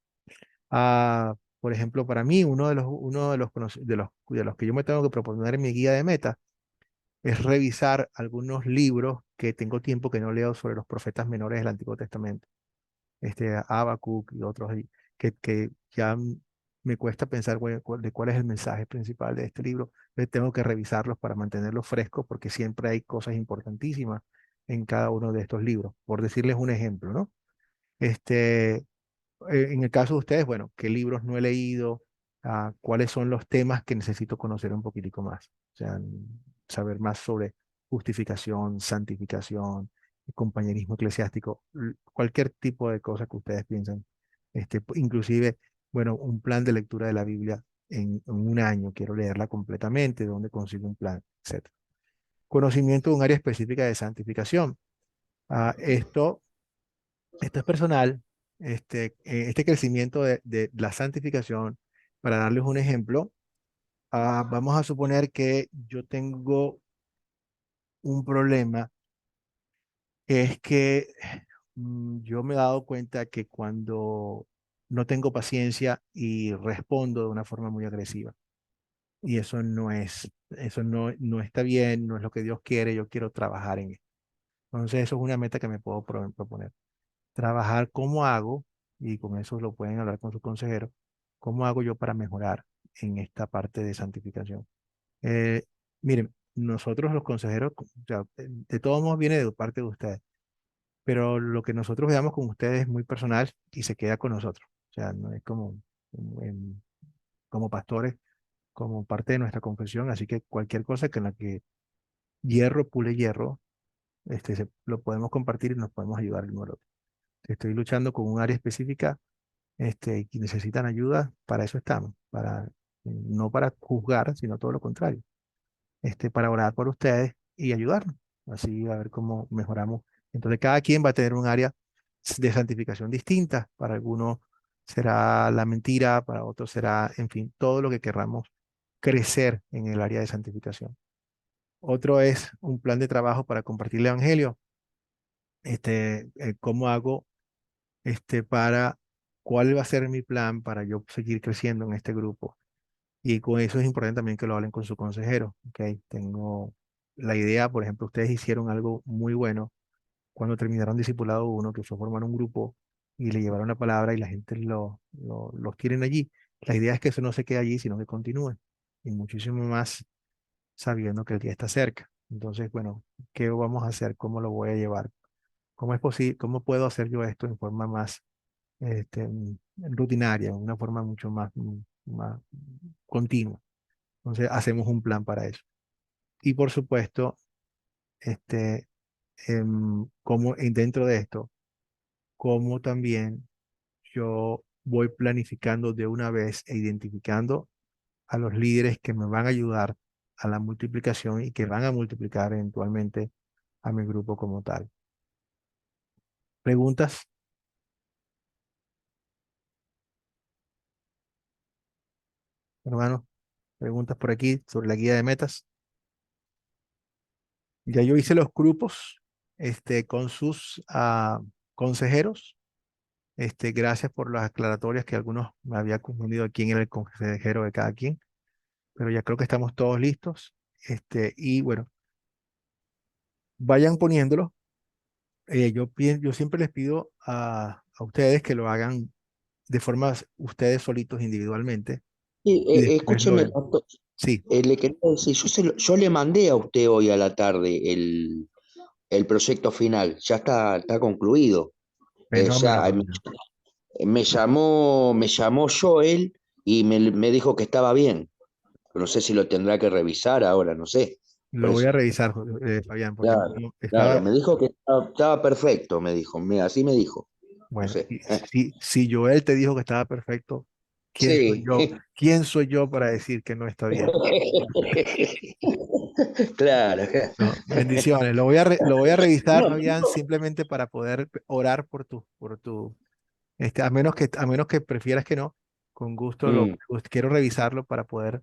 Por ejemplo, para mí, uno de los que yo me tengo que proponer en mi guía de meta es revisar algunos libros que tengo tiempo que no leo sobre los profetas menores del Antiguo Testamento, Habacuc y otros ahí, que ya me cuesta pensar de cuál es el mensaje principal de este libro. Entonces tengo que revisarlos para mantenerlos frescos porque siempre hay cosas importantísimas en cada uno de estos libros, por decirles un ejemplo, ¿no? Este, en el caso de ustedes, bueno, ¿qué libros no he leído? ¿Cuáles son los temas que necesito conocer un poquitico más? O sea, saber más sobre justificación, santificación, compañerismo eclesiástico, cualquier tipo de cosa que ustedes piensan. Inclusive, bueno, un plan de lectura de la Biblia en un año, quiero leerla completamente, dónde consigo un plan, etcétera. Conocimiento de un área específica de santificación. Ah, esto esto es personal, este crecimiento de la santificación. Para darles un ejemplo, vamos a suponer que yo tengo un problema, es que yo me he dado cuenta que cuando no tengo paciencia y respondo de una forma muy agresiva, y eso no está bien, no es lo que Dios quiere, yo quiero trabajar en eso. Entonces, eso es una meta que me puedo proponer. Trabajar cómo hago, y con eso lo pueden hablar con su consejero, cómo hago yo para mejorar en esta parte de santificación. Eh, Miren, nosotros los consejeros, o sea, de todos modos viene de parte de ustedes, pero lo que nosotros veamos con ustedes es muy personal y se queda con nosotros. O sea, no es como pastores, como parte de nuestra confesión, así que cualquier cosa que en la que hierro pule hierro, lo podemos compartir y nos podemos ayudar el uno al otro. Si estoy luchando con un área específica, y necesitan ayuda, para eso estamos, no para juzgar, sino todo lo contrario, para orar por ustedes y ayudarnos, así a ver cómo mejoramos. Entonces, cada quien va a tener un área de santificación distinta, para algunos será la mentira, para otros será, en fin, todo lo que querramos crecer en el área de santificación. Otro es un plan de trabajo para compartir el evangelio, cómo hago para cuál va a ser mi plan para yo seguir creciendo en este grupo. Y con eso es importante también que lo hablen con su consejero. ¿Ok? Tengo la idea, por ejemplo, ustedes hicieron algo muy bueno cuando terminaron Discipulado 1, que fue formar un grupo y le llevaron la palabra y la gente los quieren allí. La idea es que eso no se quede allí, sino que continúe. Y muchísimo más sabiendo que el día está cerca. Entonces, bueno, ¿qué vamos a hacer? ¿Cómo lo voy a llevar? ¿Cómo es posible? ¿Cómo puedo hacer yo esto en forma más rutinaria, una forma mucho más continuo. Entonces hacemos un plan para eso. Y por supuesto, dentro de esto, como también yo voy planificando de una vez e identificando a los líderes que me van a ayudar a la multiplicación y que van a multiplicar eventualmente a mi grupo como tal. ¿Preguntas? Hermano, preguntas por aquí sobre la guía de metas. Ya yo hice los grupos con sus consejeros. Gracias por las aclaratorias que algunos me había confundido quién era el consejero de cada quien, pero ya creo que estamos todos listos. Y bueno, vayan poniéndolo. Yo siempre les pido a ustedes que lo hagan de forma ustedes solitos individualmente Sí, y después escúcheme, pastor, sí, le quería decir, yo le mandé a usted hoy a la tarde el proyecto final, ya está concluido. fenómeno, Ya hermano. me llamó Joel y me dijo que estaba bien. No sé si lo tendrá que revisar ahora, no sé. Por Lo voy eso. a revisar, Fabián, porque Claro, no claro, estaba, me dijo que estaba perfecto, me dijo. Así me dijo. No bueno, sé. y si Joel te dijo que estaba perfecto, ¿quién soy Sí. yo? ¿Quién soy yo para decir que no está bien? Claro. No, bendiciones. Lo voy a revisar, No, Fabián, simplemente para poder orar a menos que prefieras que no, con gusto mm. quiero revisarlo para poder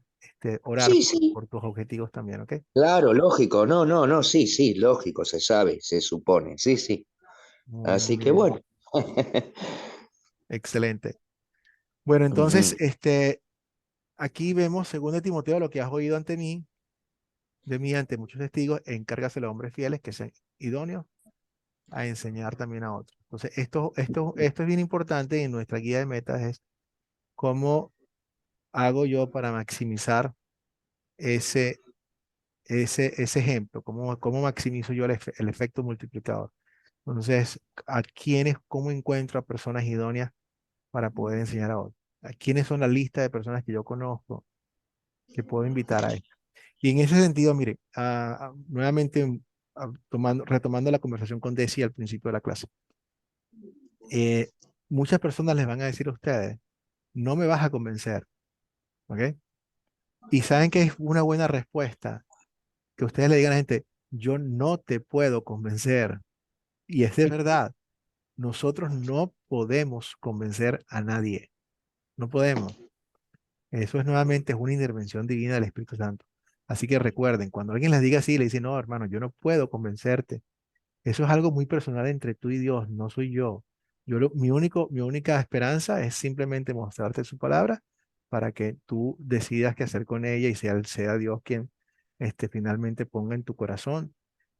orar Sí, por, sí, por tus objetivos también, ¿ok? claro, lógico. No, no, no, sí, sí, lógico, se sabe, se supone. Sí, sí. Muy Así que bien, bueno. excelente. Bueno, entonces, Ujú. aquí vemos, según de Timoteo, lo que has oído de mí ante muchos testigos, encárgaselo a hombres fieles que sean idóneos a enseñar también a otros. Entonces, esto es bien importante en nuestra guía de metas, es cómo hago yo para maximizar ese, ese ejemplo, cómo maximizo yo el efecto multiplicador. Entonces, cómo encuentro a personas idóneas para poder enseñar a otros. ¿A quiénes son la lista de personas que yo conozco que puedo invitar a esto? Y en ese sentido, mire, nuevamente retomando la conversación con Desi al principio de la clase, eh, muchas personas les van a decir a ustedes, no me vas a convencer, ¿ok? Y saben que es una buena respuesta que ustedes le digan a la gente, yo no te puedo convencer. Y es de verdad, nosotros no podemos convencer a nadie, no podemos. Eso es nuevamente es una intervención divina del Espíritu Santo. Así que recuerden, cuando alguien les diga así, le dice, no, hermano, yo no puedo convencerte. Eso es algo muy personal entre tú y Dios, no soy yo. Mi única esperanza es simplemente mostrarte su palabra para que tú decidas qué hacer con ella y sea Dios quien finalmente ponga en tu corazón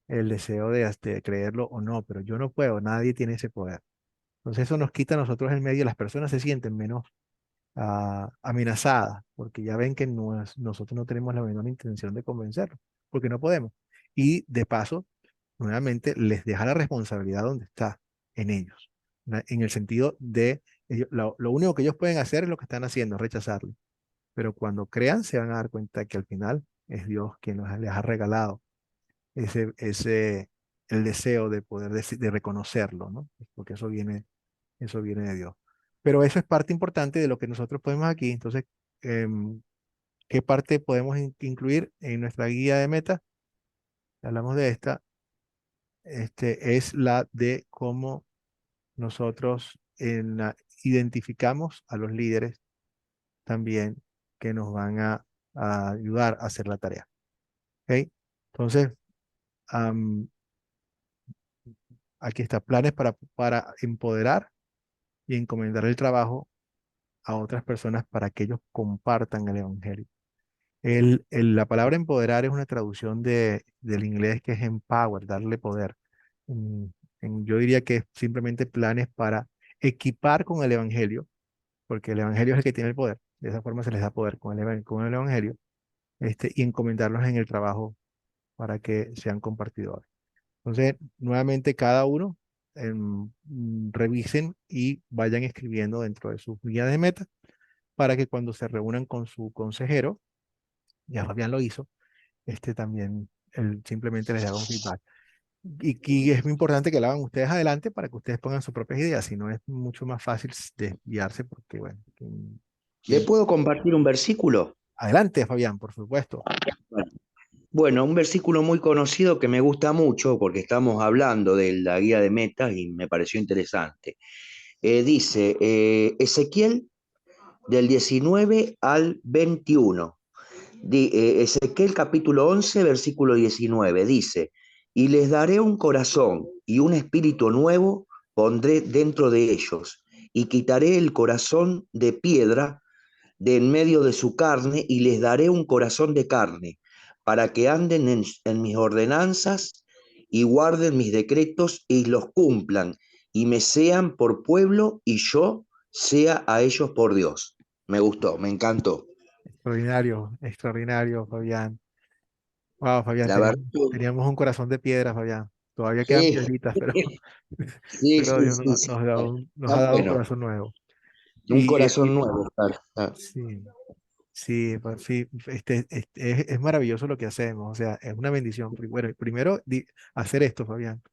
el deseo de creerlo o no, pero yo no puedo, nadie tiene ese poder. Entonces eso nos quita a nosotros el medio, las personas se sienten menos amenazadas, porque ya ven que nosotros no tenemos la menor intención de convencerlos, porque no podemos. Y de paso, nuevamente les deja la responsabilidad donde está, en ellos, en el sentido de, lo único que ellos pueden hacer es lo que están haciendo, rechazarlo. Pero cuando crean, se van a dar cuenta que al final es Dios quien les ha regalado el deseo de poder de reconocerlo, ¿no? Porque eso viene de Dios. Pero eso es parte importante de lo que nosotros podemos aquí. Entonces, em, ¿qué parte podemos incluir en nuestra guía de metas? Hablamos de esta. Es la de cómo nosotros identificamos a los líderes también que nos van a ayudar a hacer la tarea. ¿Ok? Entonces, am, aquí está, planes para empoderar y encomendar el trabajo a otras personas para que ellos compartan el Evangelio. La palabra empoderar es una traducción del inglés que es empower, darle poder. Mm, yo diría que es simplemente planes para equipar con el Evangelio, porque el Evangelio es el que tiene el poder. De esa forma se les da poder con el Evangelio, y encomendarlos en el trabajo para que sean compartidores. Entonces, nuevamente cada uno revisen y vayan escribiendo dentro de sus guías de meta para que cuando se reúnan con su consejero, ya Fabián lo hizo, también él simplemente les haga un feedback. Y es muy importante que lo hagan ustedes adelante para que ustedes pongan sus propias ideas, si no es mucho más fácil desviarse porque, bueno, ¿Le puedo compartir un versículo? adelante, Fabián, por supuesto. Bueno, un versículo muy conocido que me gusta mucho porque estamos hablando de la guía de metas y me pareció interesante. Dice Ezequiel del 19 al 21. Ezequiel capítulo 11, versículo 19 dice, y les daré un corazón y un espíritu nuevo pondré dentro de ellos, y quitaré el corazón de piedra de en medio de su carne, y les daré un corazón de carne, para que anden en mis ordenanzas y guarden mis decretos y los cumplan, y me sean por pueblo y yo sea a ellos por Dios. Me gustó, me encantó. Extraordinario, extraordinario, Fabián. Wow, Fabián, La verdad, teníamos un corazón de piedra, Fabián. Todavía quedan sí, piedritas, pero, sí, pero sí, Dios sí, sí. nos Está ha dado un bueno, corazón nuevo. un Y, corazón nuevo. sí, sí, sí, es maravilloso lo que hacemos. O sea, es una bendición. Bueno, primero hacer esto, Fabián.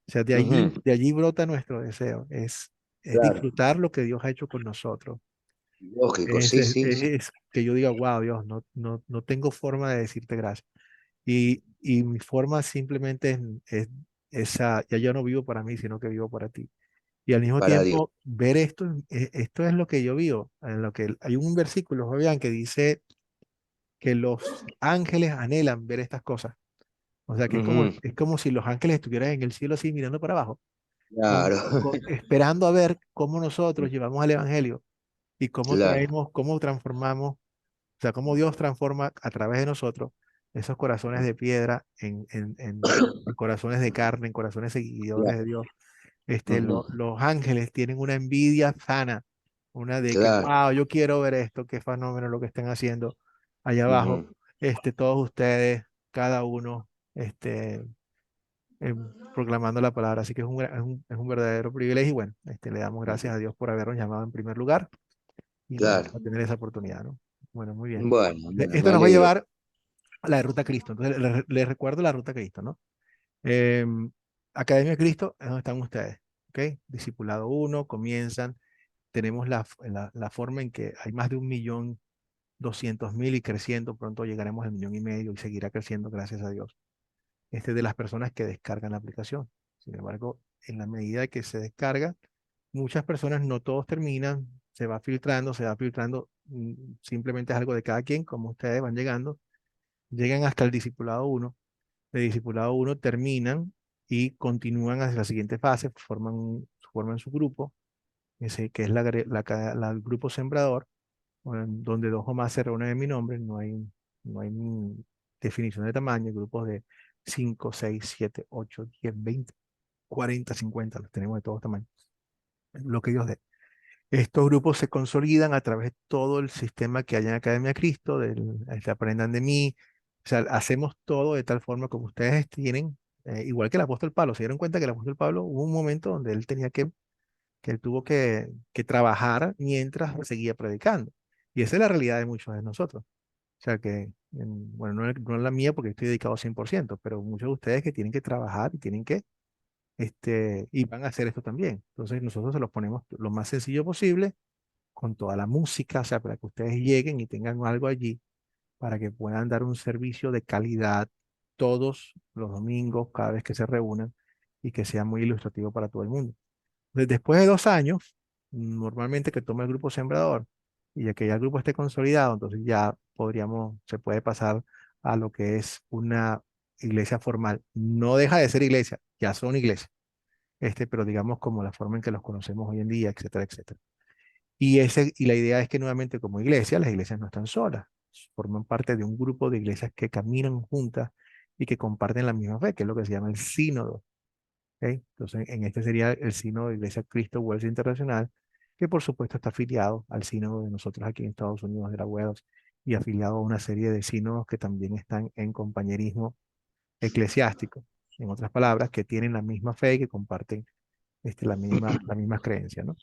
O sea, Ujú, de allí brota nuestro deseo. Es claro, disfrutar lo que Dios ha hecho con nosotros. lógico, sí, sí, sí, Es que yo diga, wow, Dios, no tengo forma de decirte gracias. Y mi forma simplemente es esa, ya yo no vivo para mí, sino que vivo para ti. Y al mismo para Dios. tiempo, ver esto, esto es lo que yo vivo. En lo que hay un versículo, Fabián, que dice que los ángeles anhelan ver estas cosas. O sea, que Ujú, es como si los ángeles estuvieran en el cielo así mirando para abajo, claro, esperando a ver cómo nosotros llevamos el evangelio y cómo claro. traemos, cómo transformamos, o sea, cómo Dios transforma a través de nosotros esos corazones de piedra en corazones de carne, en corazones seguidores de Claro, Dios. ujú, Los ángeles tienen una envidia sana, una de que, claro, wow, yo quiero ver esto, qué fenómeno lo que estén haciendo allá abajo. ujú, Todos ustedes, cada uno, proclamando la palabra. Así que es un verdadero privilegio y bueno, le damos gracias a Dios por habernos llamado en primer lugar y nos claro. vamos a tener esa oportunidad, ¿no? Bueno, muy bien. Bueno, bueno, me Esto nos va a alegro. llevar a la de Ruta a Cristo. Entonces, les recuerdo la Ruta a Cristo, ¿no? Em, Academia de Cristo es donde están ustedes, ¿ok? Discipulado uno comienzan, tenemos la forma en que hay más de 1.200.000 y creciendo, pronto llegaremos al 1.500.000 y seguirá creciendo, gracias a Dios. De las personas que descargan la aplicación. Sin embargo, en la medida que se descarga, muchas personas, no todos terminan, se va filtrando, simplemente es algo de cada quien, como ustedes van llegando, llegan hasta el discipulado uno. De discipulado uno terminan y continúan hacia la siguiente fase, forman su grupo, que es el grupo sembrador, donde dos o más se reúnen en mi nombre, no hay definición de tamaño, grupos de 5 6 7 8 10 20 40 50 los tenemos de todos tamaños, lo que Dios dé. Estos grupos se consolidan a través de todo el sistema que hay en Academia Cristo, Aprendan de mí. O sea, hacemos todo de tal forma como ustedes tienen, igual que el apóstol Pablo. Se dieron cuenta que el apóstol Pablo hubo un momento donde él que él tuvo que trabajar mientras seguía predicando. Y esa es la realidad de muchos de nosotros. O sea que, bueno, no es la mía porque estoy dedicado 100%, pero muchos de ustedes que tienen que trabajar y tienen y van a hacer esto también. Entonces nosotros se los ponemos lo más sencillo posible con toda la música, o sea, para que ustedes lleguen y tengan algo allí, para que puedan dar un servicio de calidad todos los domingos, cada vez que se reúnan y que sea muy ilustrativo para todo el mundo. Después de 2 años, normalmente que tome el grupo sembrador y ya que ya el grupo esté consolidado, entonces ya se puede pasar a lo que es una iglesia formal. No deja de ser iglesia, ya son iglesias, pero digamos como la forma en que los conocemos hoy en día, etcétera, etcétera. Y la idea es que nuevamente como iglesia, las iglesias no están solas, forman parte de un grupo de iglesias que caminan juntas y que comparten la misma fe, que es lo que se llama el sínodo. ¿Ok? Entonces, en este sería el sínodo de Iglesia Cristo Wells Internacional, que por supuesto está afiliado al sínodo de nosotros aquí en Estados Unidos de la Wells y afiliado a una serie de sínodos que también están en compañerismo eclesiástico. En otras palabras, que tienen la misma fe y que comparten las mismas creencias, ¿no?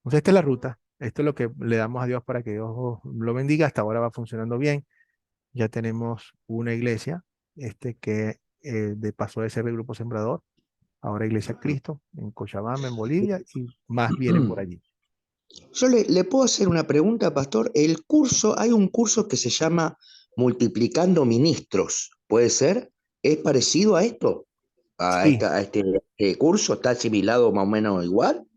Entonces, esta es la ruta. esto es lo que le damos a Dios para que Dios lo bendiga. Hasta ahora va funcionando bien. Ya tenemos una iglesia que pasó de ser el Grupo Sembrador, ahora Iglesia Cristo, en Cochabamba, en Bolivia, y más vienen por allí. Yo le puedo hacer una pregunta, pastor. El curso, hay un curso que se llama Multiplicando Ministros, ¿puede ser? ¿Es parecido a esto? ¿A Sí, este curso? ¿Está asimilado más o menos igual?